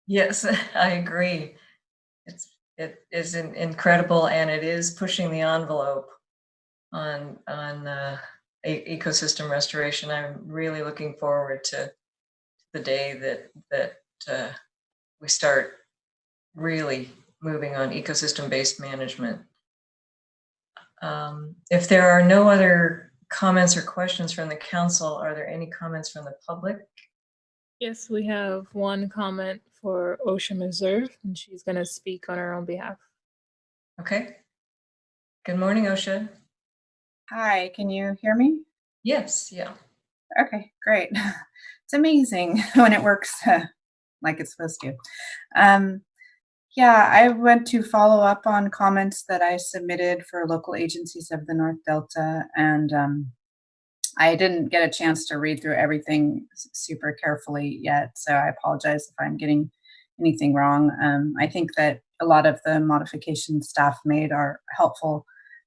Yes, I agree. It is incredible, and it is pushing the envelope on ecosystem restoration. I'm really looking forward to the day that we start really moving on ecosystem-based management. If there are no other comments or questions from the council, are there any comments from the public? Yes, we have one comment for OSHA Reserve, and she's going to speak on her own behalf. Okay. Good morning, OSHA. Hi, can you hear me? Yes, yeah. Okay, great. It's amazing when it works like it's supposed to. Yeah, I went to follow up on comments that I submitted for local agencies of the North Delta, and I didn't get a chance to read through everything super carefully yet, so I apologize if I'm getting anything wrong. I think that a lot of the modifications staff made are helpful.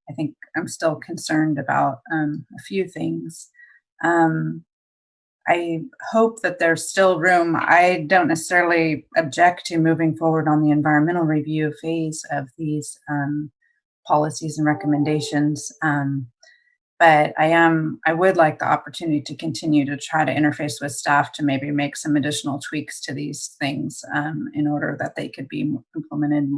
I think I'm still concerned about a few things. I hope that there's still room. I don't necessarily object to moving forward on the environmental review phase of these policies and recommendations. But I would like the opportunity to continue to try to interface with staff to maybe make some additional tweaks to these things in order that they could be implemented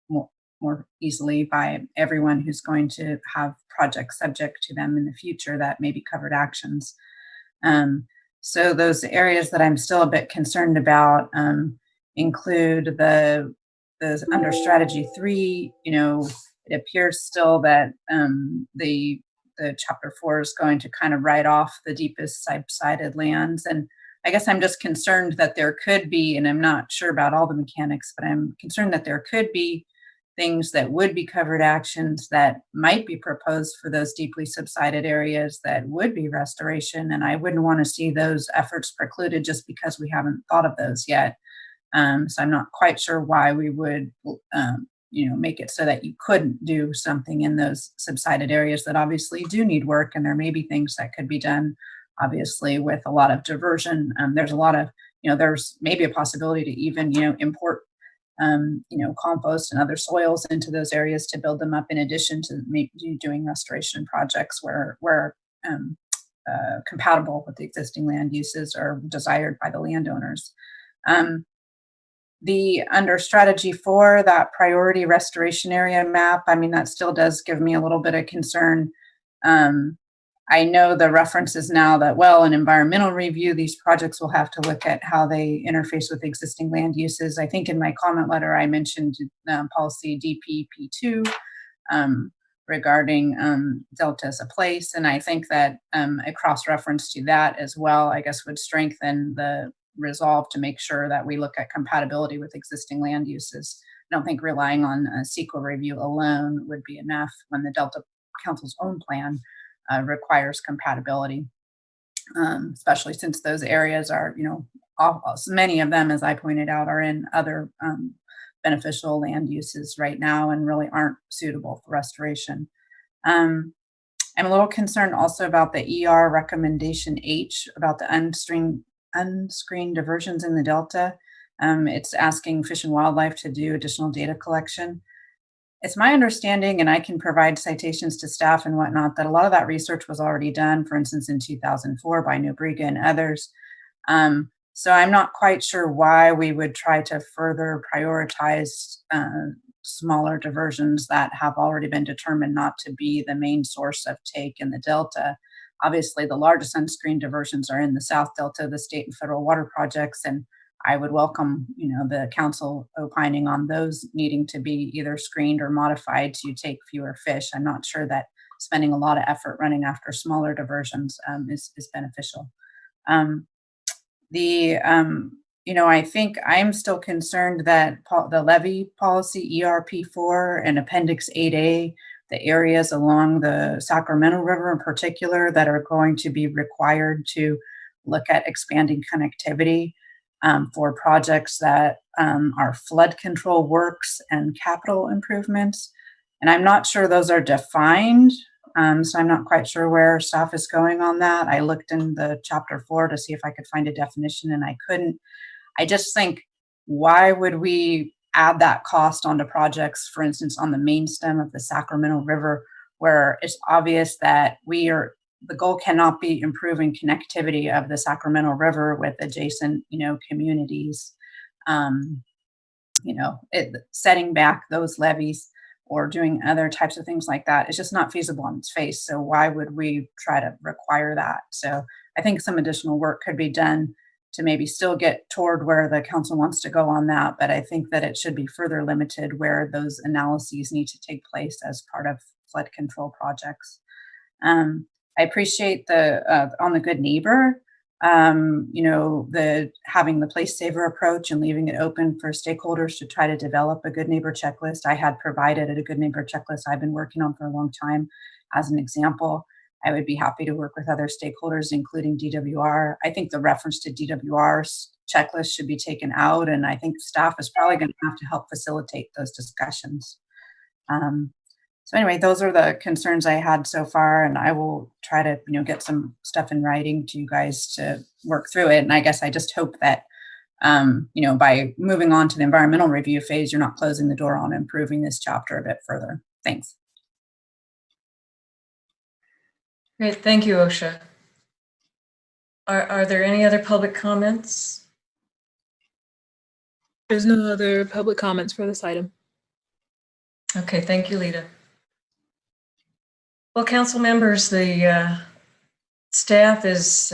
more easily by everyone who's going to have projects subject to them in the future that may be covered actions. So those areas that I'm still a bit concerned about include the under strategy 3. It appears still that the chapter 4 is going to kind of write off the deepest subsided lands, and I guess I'm just concerned that there could be, and I'm not sure about all the mechanics, but I'm concerned that there could be things that would be covered actions that might be proposed for those deeply subsided areas that would be restoration. And I wouldn't want to see those efforts precluded just because we haven't thought of those yet. So I'm not quite sure why we would, make it so that you couldn't do something in those subsided areas that obviously do need work. And there may be things that could be done, obviously, with a lot of diversion. There's a lot of, there's maybe a possibility to even, import compost and other soils into those areas to build them up, in addition to maybe doing restoration projects where compatible with the existing land uses or desired by the landowners. The under strategy 4, that priority restoration area map, that still does give me a little bit of concern. I know the reference is now that, in environmental review, these projects will have to look at how they interface with existing land uses. I think in my comment letter, I mentioned policy DPP2 regarding Delta as a place. And I think that a cross-reference to that as well, I guess, would strengthen the resolve to make sure that we look at compatibility with existing land uses. I don't think relying on a CEQA review alone would be enough when the Delta Council's own plan requires compatibility, especially since those areas are, many of them, as I pointed out, are in other beneficial land uses right now and really aren't suitable for restoration. I'm a little concerned also about the ER recommendation H about the unscreened diversions in the Delta. It's asking Fish and Wildlife to do additional data collection. It's my understanding, and I can provide citations to staff and whatnot, that a lot of that research was already done, for instance, in 2004 by Nobriga and others. So I'm not quite sure why we would try to further prioritize smaller diversions that have already been determined not to be the main source of take in the Delta. Obviously, the largest unscreened diversions are in the South Delta, the state and federal water projects, and I would welcome, the council opining on those needing to be either screened or modified to take fewer fish. I'm not sure that spending a lot of effort running after smaller diversions is beneficial. I think I'm still concerned that the levy policy ERP4 and Appendix 8A, the areas along the Sacramento River in particular that are going to be required to look at expanding connectivity for projects that are flood control works and capital improvements. And I'm not sure those are defined, so I'm not quite sure where staff is going on that. I looked in the chapter 4 to see if I could find a definition, and I couldn't. I just think, why would we add that cost onto projects, for instance, on the main stem of the Sacramento River, where it's obvious that the goal cannot be improving connectivity of the Sacramento River with adjacent, communities, setting back those levees or doing other types of things like that. It's just not feasible on its face. So why would we try to require that? So I think some additional work could be done to maybe still get toward where the council wants to go on that. But I think that it should be further limited where those analyses need to take place as part of flood control projects. I appreciate on the good neighbor. You know, having the place saver approach and leaving it open for stakeholders to try to develop a good neighbor checklist. I had provided a good neighbor checklist I've been working on for a long time as an example. I would be happy to work with other stakeholders, including DWR. I think the reference to DWR's checklist should be taken out, and I think staff is probably going to have to help facilitate those discussions. So anyway, those are the concerns I had so far, and I will try to, you know, get some stuff in writing to you guys to work through it. And I guess I just hope that, you know, by moving on to the environmental review phase, you're not closing the door on improving this chapter a bit further. Thanks. Great, thank you, OSHA. Are there any other public comments? There's no other public comments for this item. Okay, thank you, Lita. Well, council members, the staff is,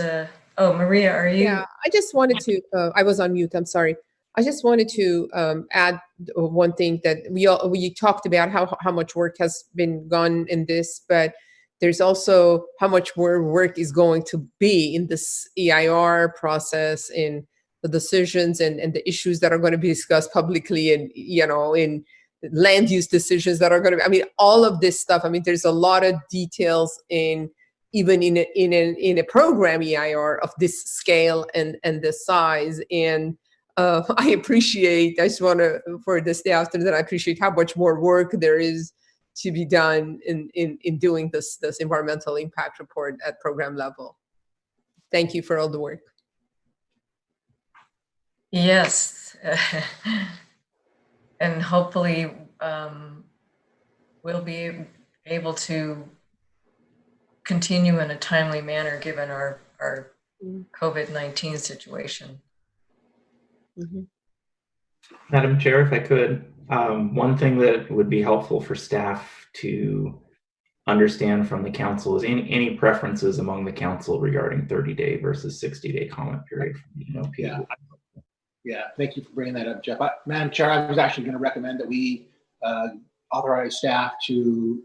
oh, Maria, are you? Yeah, I just wanted to, I was on mute, I'm sorry. I just wanted to add one thing that we talked about how much work has been gone in this, but there's also how much more work is going to be in this EIR process, in the decisions and the issues that are going to be discussed publicly, and, you know, in land use decisions that are going to be, I mean, all of this stuff. I mean, there's a lot of details even in a program EIR of this scale and this size. And I just want to, for the staff, that I appreciate how much more work there is to be done in doing this environmental impact report at program level. Thank you for all the work. Yes. And hopefully we'll be able to continue in a timely manner given our COVID-19 situation. Mm-hmm. Madam Chair, if I could, one thing that would be helpful for staff to understand from the council is any preferences among the council regarding 30-day versus 60-day comment period from the NOP. Yeah, thank you for bringing that up, Jeff. Madam Chair, I was actually going to recommend that we authorize staff to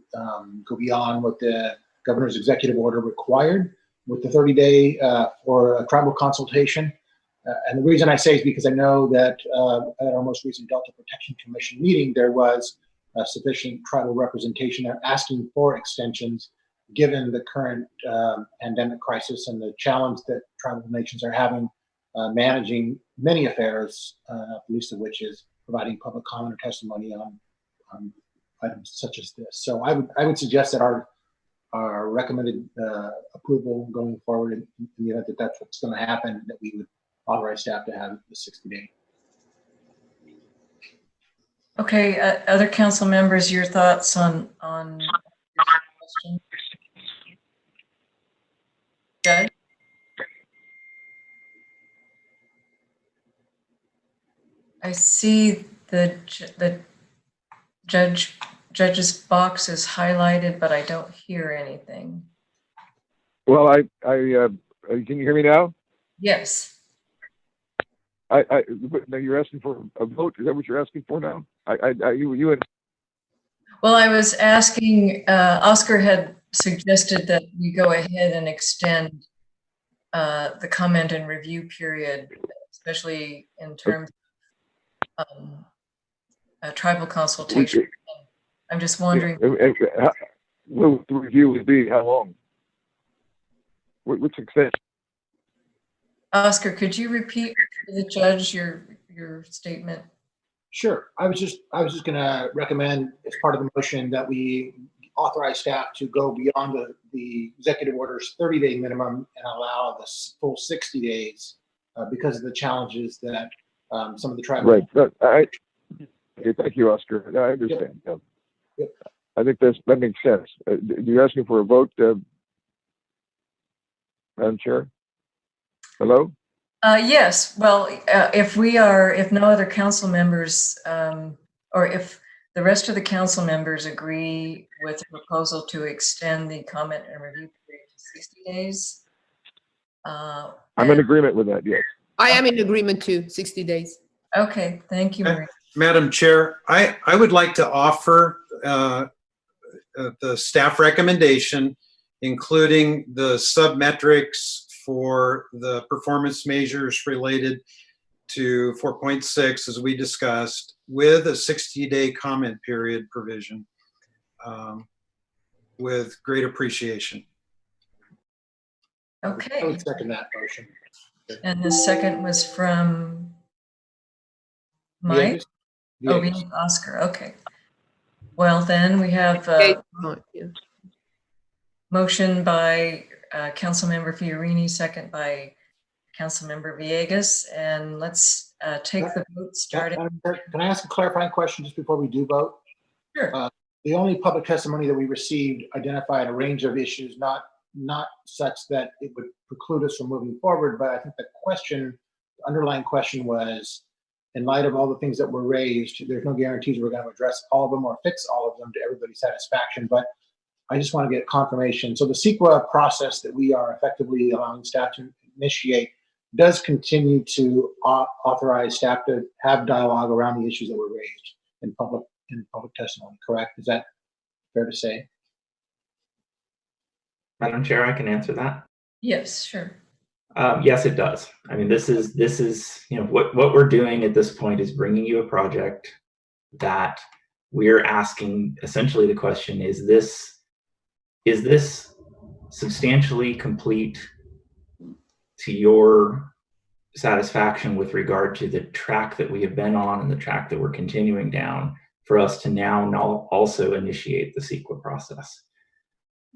go beyond what the governor's executive order required with the 30-day for a tribal consultation. And the reason I say is because I know that at our most recent Delta Protection Commission meeting, there was sufficient tribal representation there asking for extensions given the current pandemic crisis and the challenge that tribal nations are having managing many affairs, the least of which is providing public comment or testimony on items such as this. So I would suggest that our recommended approval going forward in the event that that's what's going to happen, that we would authorize staff to have the 60-day. Okay, other council members, your thoughts on this question? Judge? I see the judge's box is highlighted, but I don't hear anything. Well, can you hear me now? Yes. Now you're asking for a vote. Is that what you're asking for now? You and. Well, I was asking, Oscar had suggested that we go ahead and extend the comment and review period, especially in terms of tribal consultation. I'm just wondering. What the review would be? How long? What's extent? Oscar, could you repeat to the judge your statement? Sure. I was just going to recommend as part of the motion that we authorize staff to go beyond the executive order's 30-day minimum and allow the full 60 days because of the challenges that some of the tribal. Right. Okay, thank you, Oscar. I understand. Yep. Yep. I think that makes sense. You're asking for a vote, Madam Chair? Hello? Yes. Well, if no other council members, or if the rest of the council members agree with the proposal to extend the comment and review period to 60 days. I'm in agreement with that, yes. I am in agreement too, 60 days. Okay, thank you, Marie. Madam Chair, I would like to offer the staff recommendation, including the submetrics for the performance measures related to 4.6, as we discussed, with a 60-day comment period provision, with great appreciation. I Okay, would second that motion. and the second was from Mike? Villegas? Oh, we Villegas. need Oscar, okay. Well, then we have Okay, a yeah. motion by Councilmember Fiorini, second by Councilmember Villegas, and let's take the vote starting. Madam Chair, can I ask a clarifying question just before we do vote? Sure. The only public testimony that we received identified a range of issues, not such that it would preclude us from moving forward, but I think the underlying question was, in light of all the things that were raised, there's no guarantees we're going to address all of them or fix all of them to everybody's satisfaction, but I just want to get confirmation. So the CEQA process that we are effectively allowing staff to initiate does continue to authorize staff to have dialogue around the issues that were raised in public testimony, correct? Is that fair to say? Madam Chair, I can answer that. Yes, sure. Yes, it does. I mean, this is what we're doing at this point is bringing you a project that we're asking. Essentially, the question is this substantially complete to your satisfaction with regard to the track that we have been on and the track that we're continuing down for us to now also initiate the CEQA process.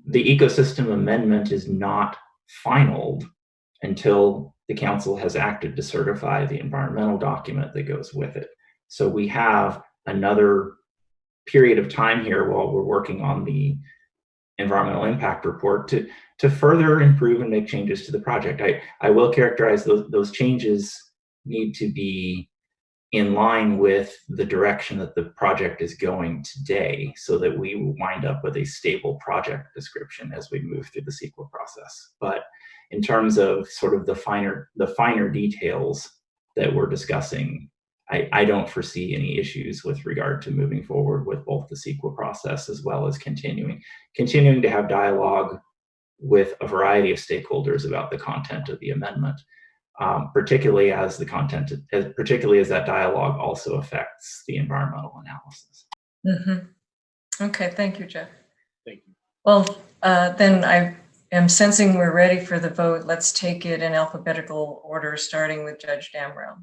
The ecosystem amendment is not finalized until the council has acted to certify the environmental document that goes with it. So we have another period of time here while we're working on the environmental impact report to further improve and make changes to the project. I will characterize those changes need to be in line with the direction that the project is going today so that we will wind up with a stable project description as we move through the CEQA process. But in terms of sort of the finer details that we're discussing, I don't foresee any issues with regard to moving forward with both the CEQA process as well as continuing to have dialogue with a variety of stakeholders about the content of the amendment, particularly as that dialogue also affects the environmental analysis. Mm-hmm. Okay, thank you, Jeff. Thank you. Well, then I am sensing we're ready for the vote. Let's take it in alphabetical order, starting with Judge Damrell.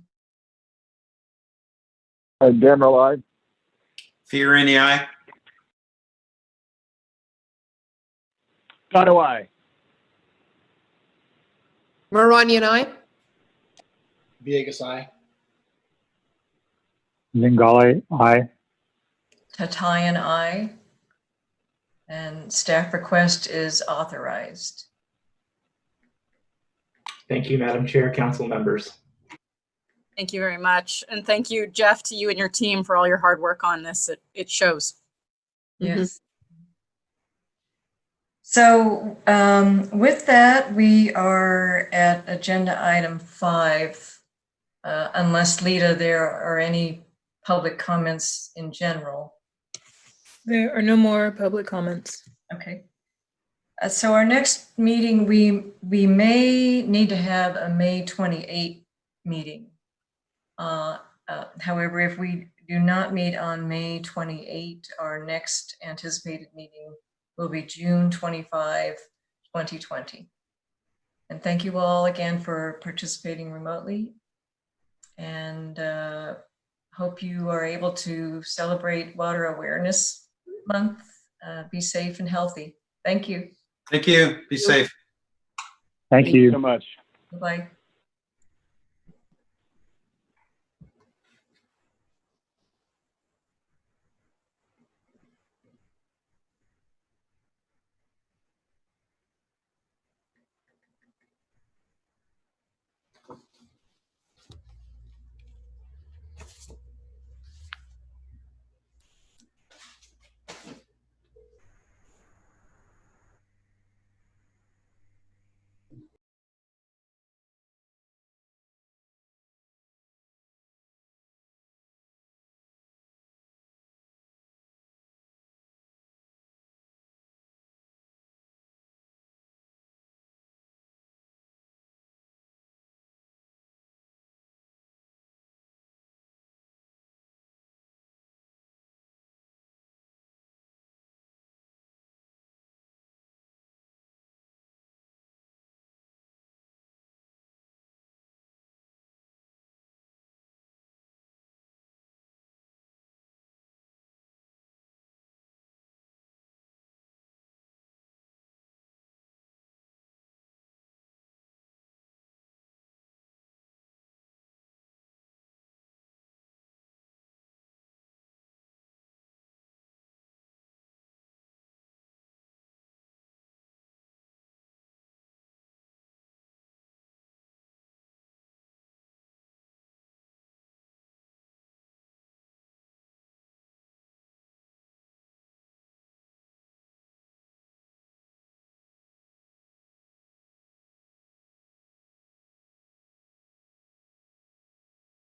Damrell, aye. Fiorini, aye. Gatto, aye. Marani and I. Villegas, aye. Zingale, aye. Tatayan, aye. And staff request is authorized. Thank you, Madam Chair, council members. Thank you very much. And thank you, Jeff, to you and your team for all your hard work on this. It shows. Yes. So with that, we are at agenda item 5. Unless, Lita, there are any public comments in general. There are no more public comments. Okay. So our next meeting, we may need to have a May 28 meeting. However, if we do not meet on May 28, our next anticipated meeting will be June 25, 2020. And thank you all again for participating remotely. And hope you are able to celebrate Water Awareness Month. Be safe and healthy. Thank you. Thank you. Be safe. Thank you. So much. Bye-bye.